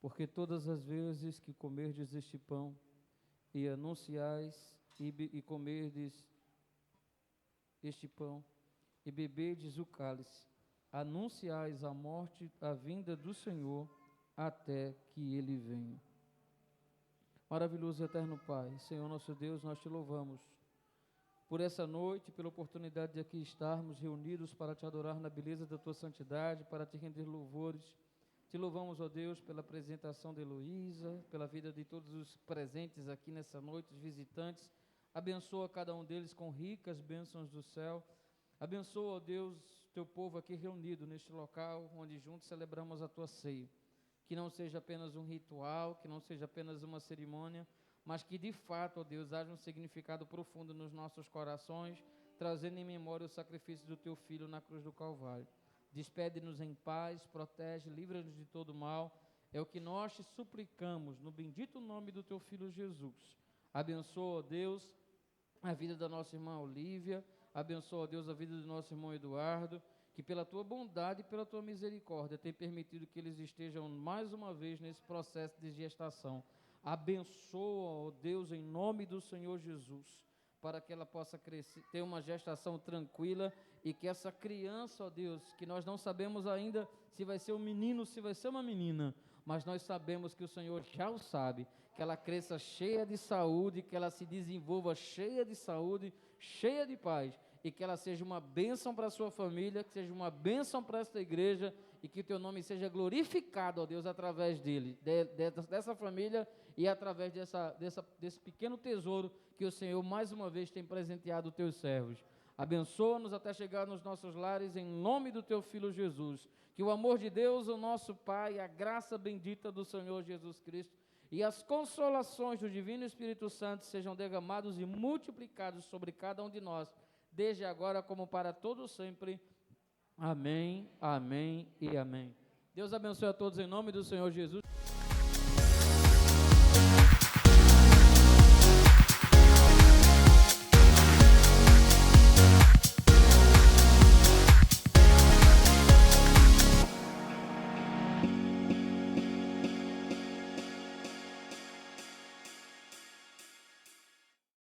porque todas as vezes que comerdes este pão e anunciais e comerdes este pão e beberdes o cálice, anunciais a morte, a vinda do Senhor, até que Ele venha. Maravilhoso e eterno Pai, Senhor nosso Deus, nós te louvamos por essa noite, pela oportunidade de aqui estarmos reunidos para te adorar na beleza da tua santidade, para te render louvores. Te louvamos, ó Deus, pela apresentação de Heloísa, pela vida de todos os presentes aqui nessa noite, os visitantes. Abençoa cada um deles com ricas bênçãos do céu. Abençoa, ó Deus, teu povo aqui reunido neste local, onde juntos celebramos a tua ceia. Que não seja apenas um ritual, que não seja apenas uma cerimônia, mas que de fato, ó Deus, haja um significado profundo nos nossos corações, trazendo em memória o sacrifício do teu Filho na cruz do Calvário. Despede-nos em paz, protege, livra-nos de todo mal. É o que nós te suplicamos, no bendito nome do teu Filho Jesus. Abençoa, ó Deus, a vida da nossa irmã Olívia, abençoa, ó Deus, a vida do nosso irmão Eduardo, que pela tua bondade e pela tua misericórdia tem permitido que eles estejam mais uma vez nesse processo de gestação. Abençoa, ó Deus, em nome do Senhor Jesus, para que ela possa crescer, ter uma gestação tranquila e que essa criança, ó Deus, que nós não sabemos ainda se vai ser um menino ou se vai ser uma menina, mas nós sabemos que o Senhor já o sabe, que ela cresça cheia de saúde, que ela se desenvolva cheia de saúde, cheia de paz, e que ela seja uma bênção para a sua família, que seja uma bênção para esta igreja, e que o teu nome seja glorificado, ó Deus, através dele, dessa família, e através desse pequeno tesouro que o Senhor mais uma vez tem presenteado os teus servos. Abençoa-nos até chegar nos nossos lares, em nome do teu Filho Jesus. Que o amor de Deus, o nosso Pai, a graça bendita do Senhor Jesus Cristo e as consolações do Divino Espírito Santo sejam derramados e multiplicados sobre cada um de nós, desde agora como para todo sempre. Amém, amém e amém. Deus abençoe a todos em nome do Senhor Jesus.